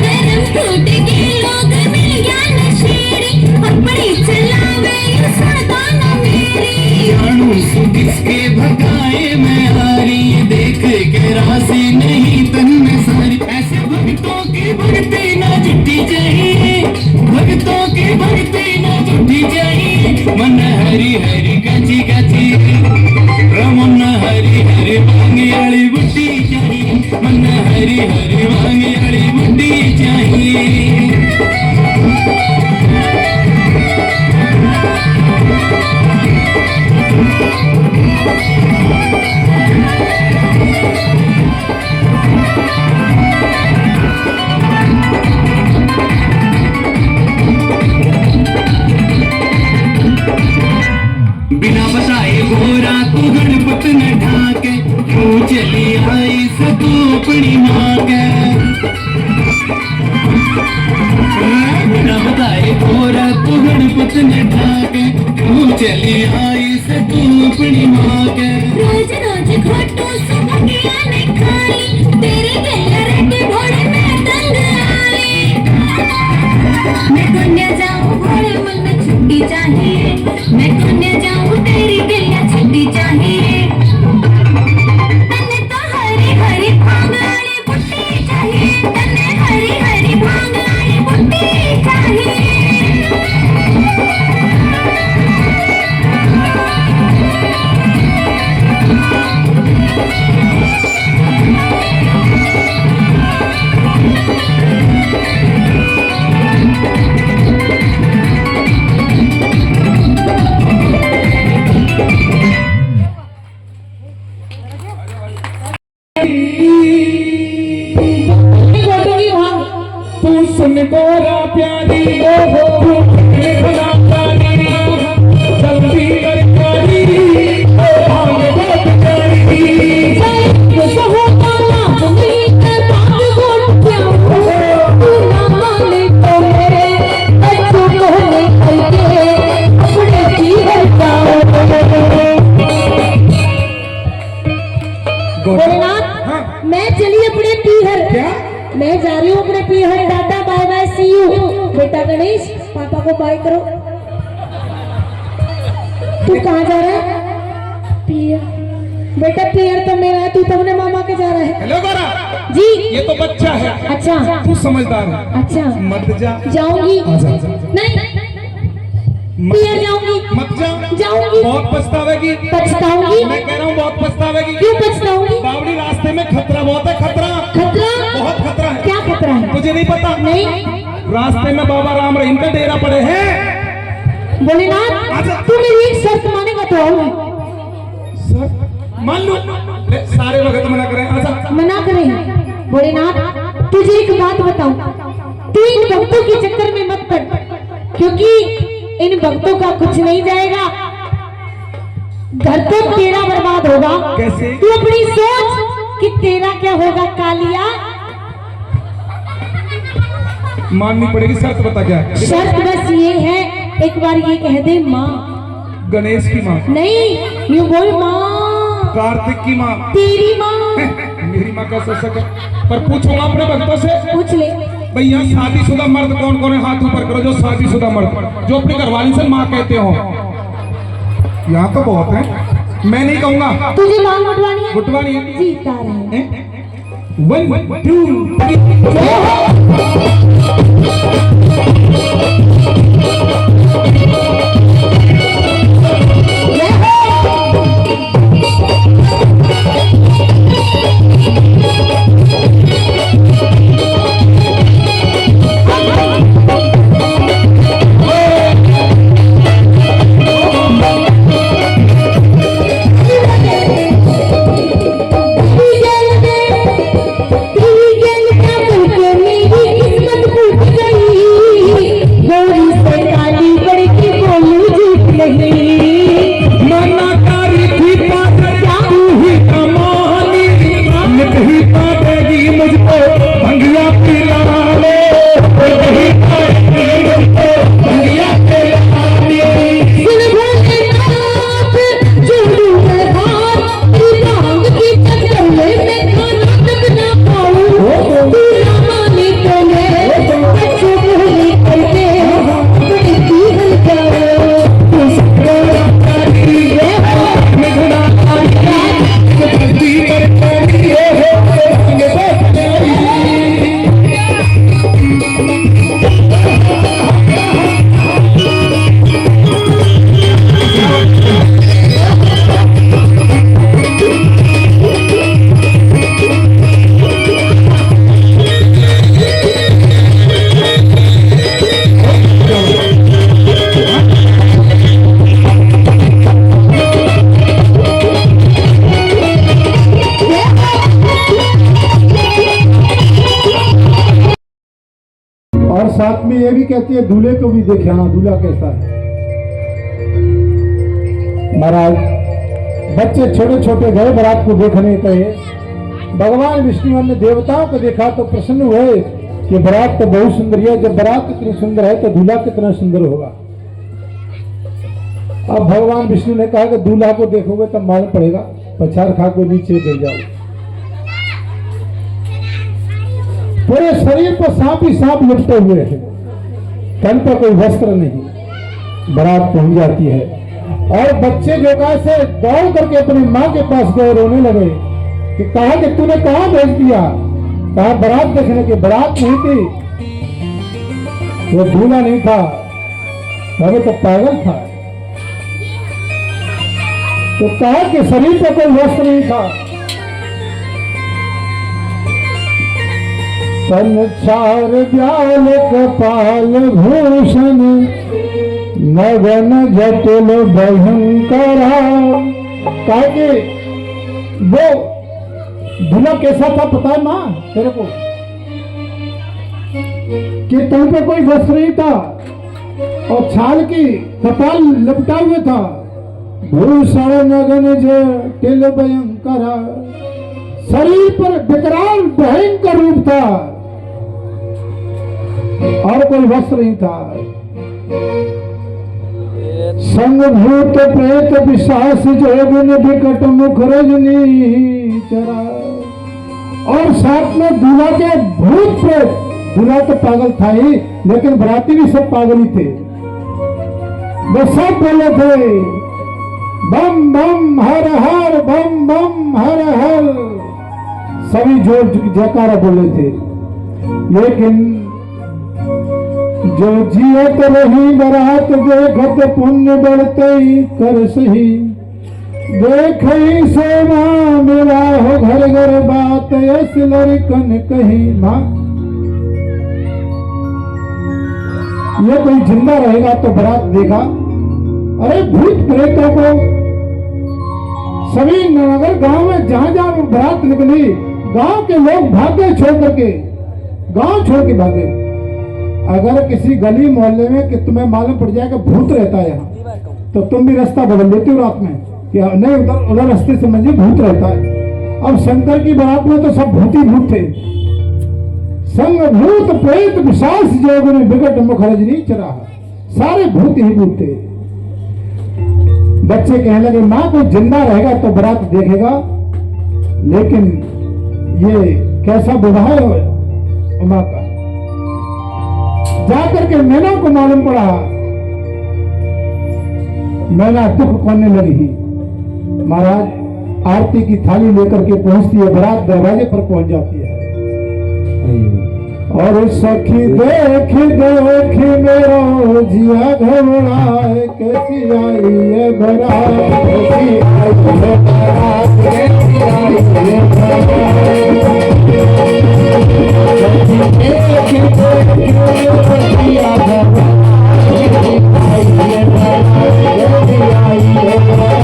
तेरे फूट गए लोग मिल गया नशेड़ी, अपनी चलावे ये सड़का ना मेरी। जानू सु किसके भगाए मैं हारी, देख के राशि नहीं तन में सारी, ऐसे भक्तों की भक्ति ना जुटी चाहिए, भक्तों की भक्ति ना जुटी चाहिए, मन हरी हरी कच्ची कच्ची, मन हरी हरी भांगे वाली बुट्टी चाहिए, मन हरी हरी भांगे वाली बुट्टी चाहिए। बिना बताए गोरा तू गणपत न ढाके, क्यों चली आई सतू अपनी माँ के। बिना बताए गोरा तू गणपत न ढाके, क्यों चली आई सतू अपनी माँ के। रोज रोज घोटू सुबकिया ने खाई, तेरी गैया रेटी भोले में तंग आई। मैं कन्या जाऊं भोले मन में छुट्टी चाहिए, मैं कन्या जाऊं तेरी गैया छुट्टी चाहिए। तन्ने तो हरी हरी भांग वाली बुट्टी चाहिए, तन्ने हरी हरी भांग वाली बुट्टी चाहिए। तू सुन गोरा प्यारी, तू भला प्यारी, जल्दी कर प्यारी, भांग बहुत प्यारी। भोलेनाथ, मैं चली अपने पीहर। क्या? मैं जा रही हूँ अपने पीहर। Tata bye bye see you. बेटा गणेश, पापा को बाय करो। तू कहाँ जा रहा है? पीहर। बेटा पीहर तो मेरा है, तू तो अपने मामा के जा रहा है। हेलो गोरा, जी ये तो बच्चा है, अच्छा तू समझदार है, अच्छा मत जा। जाऊंगी। आजा, आजा। नहीं मत पीहर जाऊंगी। मत जा, जाऊंगी। बहुत पछतावेगी। पछताऊंगी। मैं कह रहा हूँ बहुत पछतावेगी। क्यों पछताऊंगी? बावड़ी रास्ते में खतरा बहुत है, खतरा खतरा? बहुत खतरा है। क्या खतरा है? तुझे नहीं पता? नहीं। रास्ते में बाबा राम रहीम का डेरा पड़े हैं। भोलेनाथ तू मेरी एक शर्त मानेगा तो आओ मैं। मान लो सारे वक्त मना करें। अच्छा मना करें। भोलेनाथ तुझे एक बात बताऊं, तू इन भक्तों के चक्कर में मत पड़, क्योंकि इन भक्तों का कुछ नहीं जाएगा, घर तो तेरा बर्बाद होगा। कैसे? तू अपनी सोच कि तेरा क्या होगा कालिया। माननी पड़ेगी। शर्त बता क्या है? शर्त बस ये है, एक बार ये कह दे माँ। गणेश की माँ? नहीं, यूं बोल माँ। कार्तिक की माँ? तेरी माँ। मेरी माँ कैसे सके? पर पूछूंगा अपने भक्तों से। पूछ ले। भैया शादीशुदा मर्द कौन कौन है? हाथ ऊपर करो जो शादीशुदा मर्द, जो अपनी घरवाली से माँ कहते हो। यहाँ तो बहुत है, मैं नहीं कहूंगा। तुझे मांग उठवानी है? उठवानी है। जीता रहे। 1 2 और साथ में ये भी कहती है दूल्हे को भी देखे आना, दूल्हा कैसा है। महाराज बच्चे छोटे छोटे गए बारात को देखने गए। भगवान विष्णु ने देवताओं को देखा तो प्रसन्न हुए कि बारात तो बहुत सुंदर है। जब बारात इतनी सुंदर है तो दूल्हा कितना सुंदर होगा। अब भगवान विष्णु ने कहा कि दूल्हा को देखोगे तब मालूम पड़ेगा, पछाड़ खा को नीचे गिर जाओ। पूरे शरीर पर सांप ही सांप लिपटे हुए हैं, तन पर कोई वस्त्र नहीं। बारात पहुंच जाती है और बच्चे जो कैसे दौड़ करके अपनी माँ के पास गए, रोने लगे कि कहा कि तूने कहाँ भेज दिया? कहा बारात देखने की। बारात नहीं थी, वो दूल्हा नहीं था, अरे तो पागल था। तो कहा कि शरीर पर कोई वस्त्र नहीं था। तन व्याल कपाल भूषण नगन जटिल भयंकरा। कहा कि वो दूल्हा कैसा था पता है माँ तेरे को? कि तुम पे कोई वस्त्र नहीं था और छाल की कपाल लपटा हुए था। भूषण नगन जटिल भयंकरा, शरीर पर विकराल भयंकर रूप था और कोई वस्त्र नहीं था। संगभूत प्रेत पिशाच जोगिन विकट मुख रजनी चरा। और साथ में दूल्हा के भूत प्रेत, दूल्हा तो पागल था ही लेकिन बराती भी सब पागल ही थे। वो सब बोले थे बम बम हर हर, बम बम हर हर, सभी जोर जयकारा बोले थे। लेकिन जो जियत रही बारात देखत पुण्य बढ़ते ही कर सही। देखे से माँ मेरा हो घर घर बात यस लड़कन कही माँ। ये कोई जिंदा रहेगा तो बारात देखा, अरे भूत प्रेतों को सभी नगर गांव में जहां जहां बारात निकली गांव के लोग भागे छोड़ करके, गांव छोड़ के भागे। अगर किसी गली मोहल्ले में कि तुम्हें मालूम पड़ जाए कि भूत रहता है यहाँ, तो तुम भी रास्ता बदल देते हो रात में कि नहीं उधर उधर रास्ते से मुझे भूत रहता है। अब शंकर की बारात में तो सब भूत ही भूत थे। संग भूत प्रेत विशास जोगुन बिकट मुख रजनी चरा, सारे भूत ही भूत थे। बच्चे कहने लगे माँ कोई जिंदा रहेगा तो बारात देखेगा, लेकिन ये कैसा विवाह है उमा का। जाकर के मैना को मालूम पड़ा, मैना दुख खोने लगी। महाराज आरती की थाली लेकर के पहुंचती है, बारात दरवाजे पर पहुंच जाती है। और सखी देख देख मेरो जिया घबराए, कैसी आई है बारात, कैसी आई है बारात, कैसी आई है बारात। सखी देख देख मेरो जिया घबराए, कैसी आई है बारात, कैसी आई है बारात।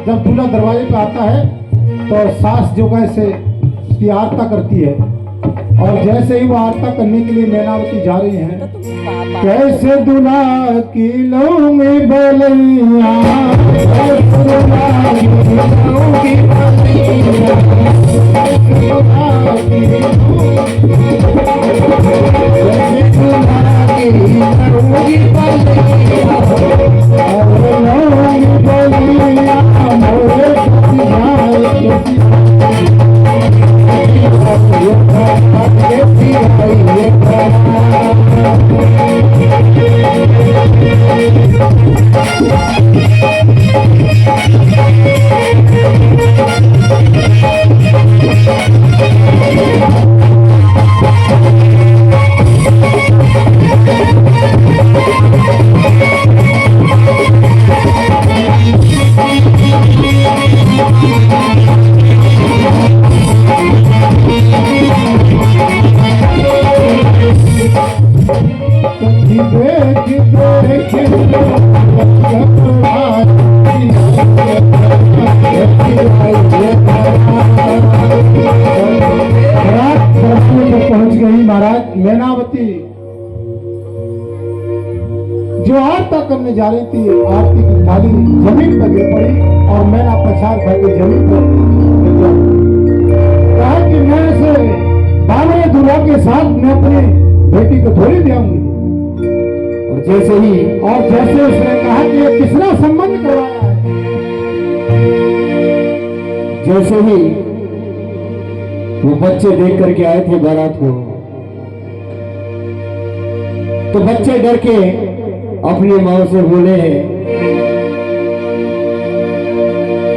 जब दूल्हा दरवाजे पे आता है तो सास जो कैसे उसकी आरता करती है, और जैसे ही वो आरता करने के लिए मैनावती जा रही हैं, कैसे दूल्हा की लूंगी बलैया, कैसे दूल्हा की लूंगी बलैया, कैसे दूल्हा की लूंगी बलैया, मोरे मैनावती जो आरता करने जा रही थी, आरती की थाली जमीन पर गिर पड़ी और मैना पछाड़ करके जमीन पर गिर गया। कहा कि मैं से बाबरे दूल्हा के साथ मैं अपनी बेटी को थोड़ी देंगी। और जैसे उसने कहा कि ये किसने संबंध करवाया है, जैसे ही वो बच्चे देख करके आए थे बारात को, तो बच्चे डर के अपनी माँ से बोले हैं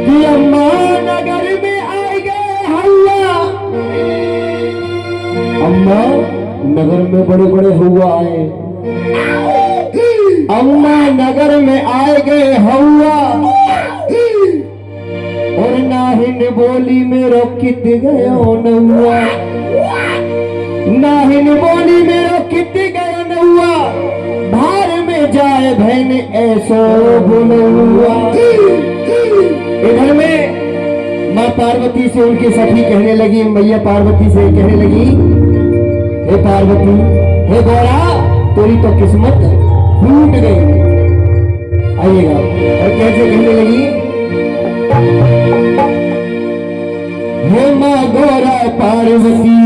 कि अम्मा नगर में आए गए हवा, अम्मा नगर में बड़े बड़े हुआ आए, अम्मा नगर में आए गए हवा, और नाहिन बोली मेरो कित गयो नौआ, नाहिन बोली मेरो कित गयो नौआ, भार में जाए बहन ऐसो बोलुआ। इधर में माँ पार्वती से उनकी सखी कहने लगी, मैया पार्वती से कहने लगी, हे पार्वती, हे गौरा, तेरी तो किस्मत फूट गई। आइएगा। और कैसे कहने लगी, हे माँ गौरा पार्वती,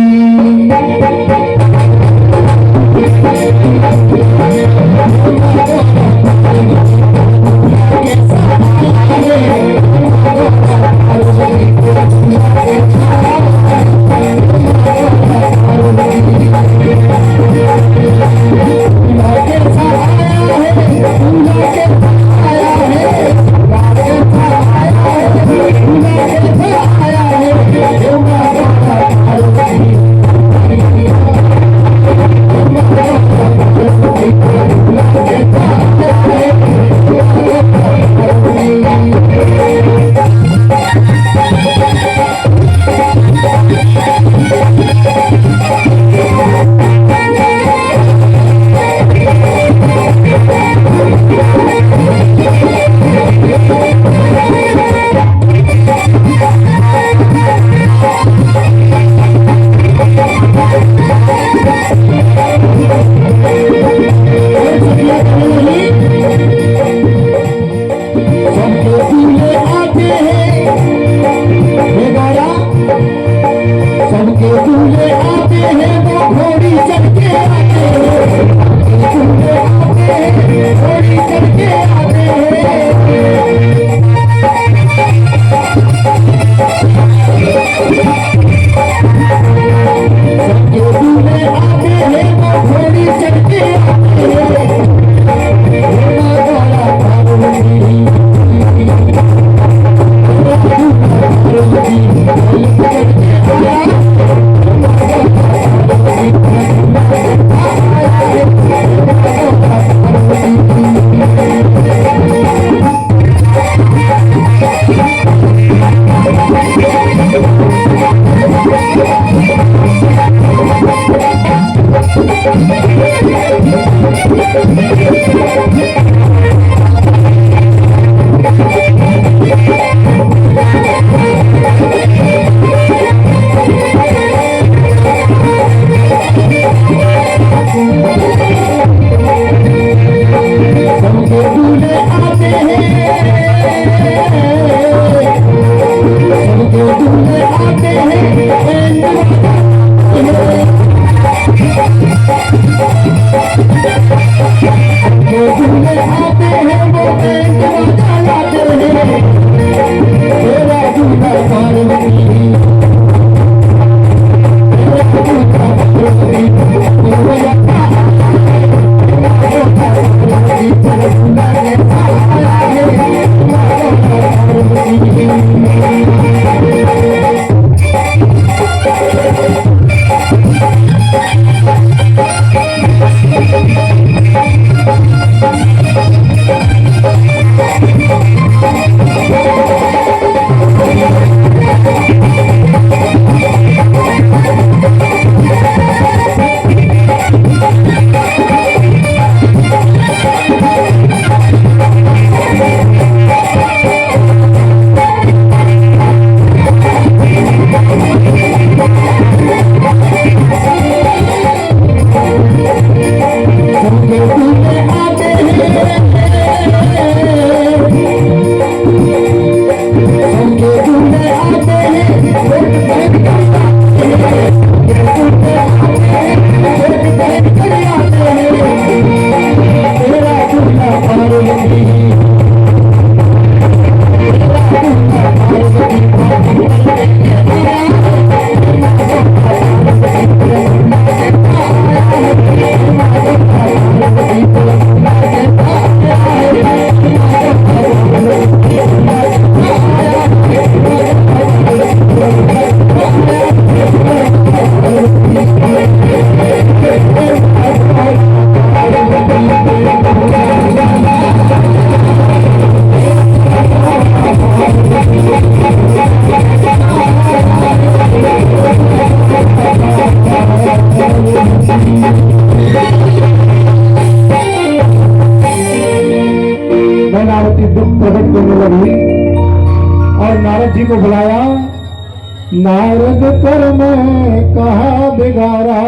नारद कर मैं कहा बिगाड़ा,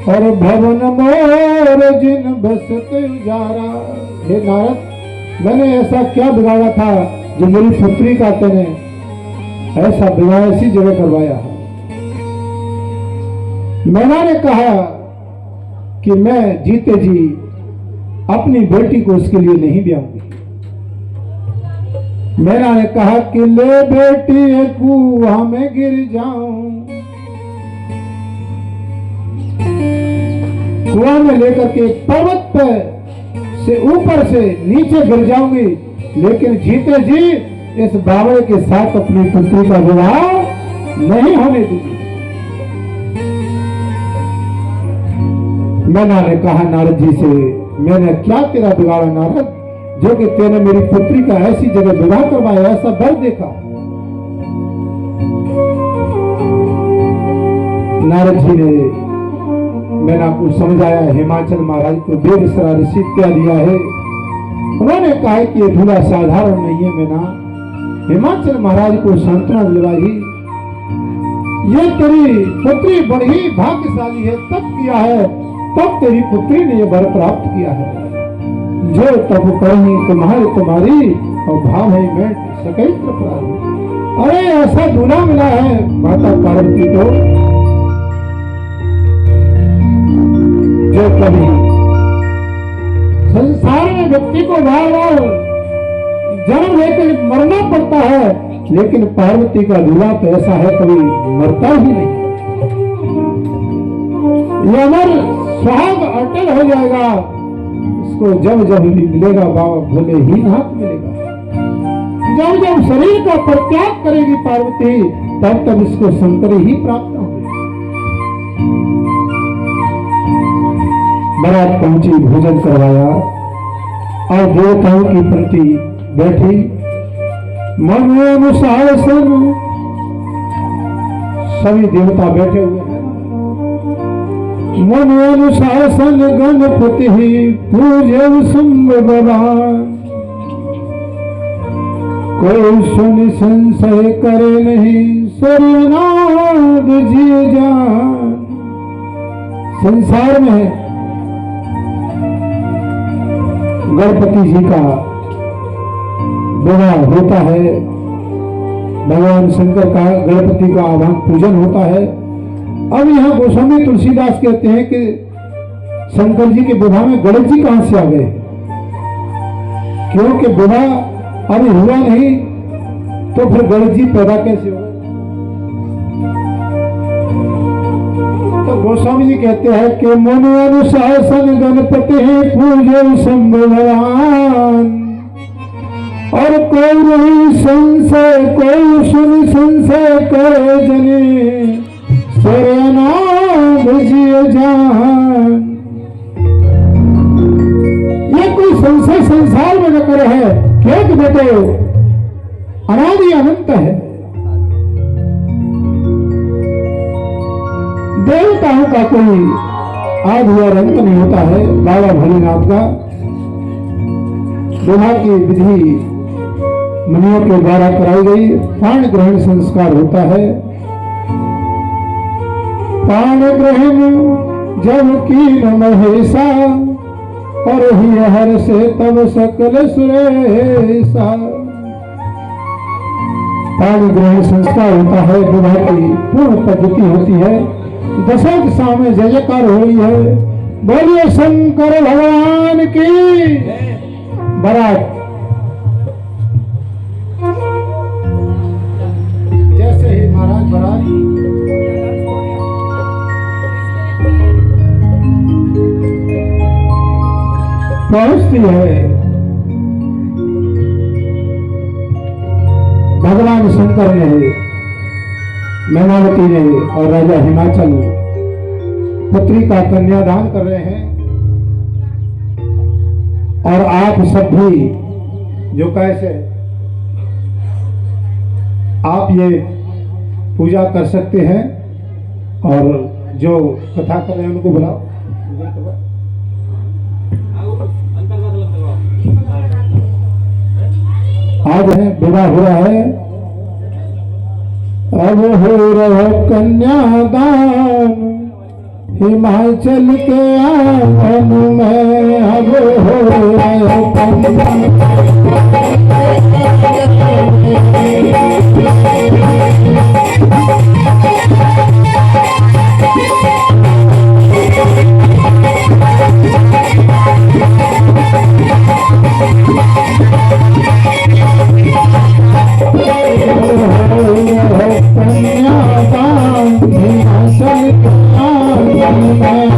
और भवन मोर जिन बसत उजारा। हे नारद, मैंने ऐसा क्या बिगाड़ा था जो मेरी पुत्री का तने ऐसा विवाह ऐसी जगह करवाया है। मैना ने कहा कि मैं जीते जी अपनी बेटी को उसके लिए नहीं ब्याऊंगी। मैना ने कहा कि ले बेटी कुआं में गिर जाऊं, कुआं में लेकर के पर्वत पर से ऊपर से नीचे गिर जाऊंगी, लेकिन जीते जी इस बावड़ के साथ अपनी पुत्री का विवाह नहीं होने दूंगी। मैना ने कहा नारद जी से, मैंने क्या तेरा बिगाड़ा नारद, जो कि तेने मेरी पुत्री का ऐसी जगह विवाह करवाया, ऐसा बर देखा। नारद जी ने मैना को समझाया, हिमाचल महाराज को वेद सरा ऋषि क्या दिया है। उन्होंने कहा कि ये दूल्हा साधारण नहीं है मैना, हिमाचल महाराज को सांत्वना दिलवाई, ये तेरी पुत्री बड़ी भाग्यशाली है, तब किया है, तब तेरी पुत्री ने यह वर प्राप्त किया है। जो तब कहीं तुम्हारी तुम्हारी और भाव है मैं सकैत प्राणी। अरे ऐसा दूल्हा मिला है माता पार्वती को, जो कभी संसार में व्यक्ति को बार बार जन्म लेकर मरना पड़ता है, लेकिन पार्वती का दूल्हा तो ऐसा है कभी मरता ही नहीं। ये अमर सुहाग अटल हो जाएगा, इसको जब जब मिलेगा बाबा भोले ही नाथ मिलेगा। जब जब शरीर का परित्याग करेगी पार्वती, तब तब इसको शंकर ही प्राप्त होगी। बारात पहुंची, भोजन करवाया और देवताओं की प्रति बैठी। मनुनुसार सभी देवता बैठे हुए हैं। मनुनुशासन गणपति पूजन संभवान, कोई सुन संशय करे नहीं सूर्यनाथ जी जान। संसार में गणपति जी का विवाह होता है, भगवान शंकर का गणपति का आह्वान पूजन होता है। अब यहाँ गोस्वामी तुलसीदास कहते हैं कि शंकर जी के विवाह में गणेश जी कहां से आ गए, क्योंकि विवाह अभी हुआ नहीं तो फिर गणेश जी पैदा कैसे हुए। तो गोस्वामी जी कहते हैं कि मनु अनुशासन गणपति पूजन संभवान, और कोई नहीं संशय कोई सुन संशय करे जने सूर्यनाथ जी जान। ये कोई संशय संसार में न करे है, क्योंकि बेटे अनादि अनंत है। देवताओं का कोई आदि और अंत नहीं होता है। बाबा भोलेनाथ का विवाह की विधि मुनियों के द्वारा कराई गई। पाण ग्रहण संस्कार होता है। पाण ग्रहण जब कीन महेशा, और ही हर से तब सकल सुरेशा। पाण ग्रहण संस्कार होता है, विवाह की पूर्ण पद्धति होती है। दशों दिशा में जय जयकार हो रही है। बोलिए शंकर भगवान की। बारात जैसे ही महाराज बारात पहुंचती है, भगवान शंकर ने, मैनावती ने और राजा हिमाचल पुत्री का कन्यादान कर रहे हैं। और आप सब भी जो कैसे आप ये पूजा कर सकते हैं, और जो कथा कर रहे हैं उनको बुलाओ। आज है विवाह हुआ है अब हो रहा कन्यादान हिमाचल के आंगन में, अब हो रहा कन्यादान। कन्यादान हिमाचल के आंगन में,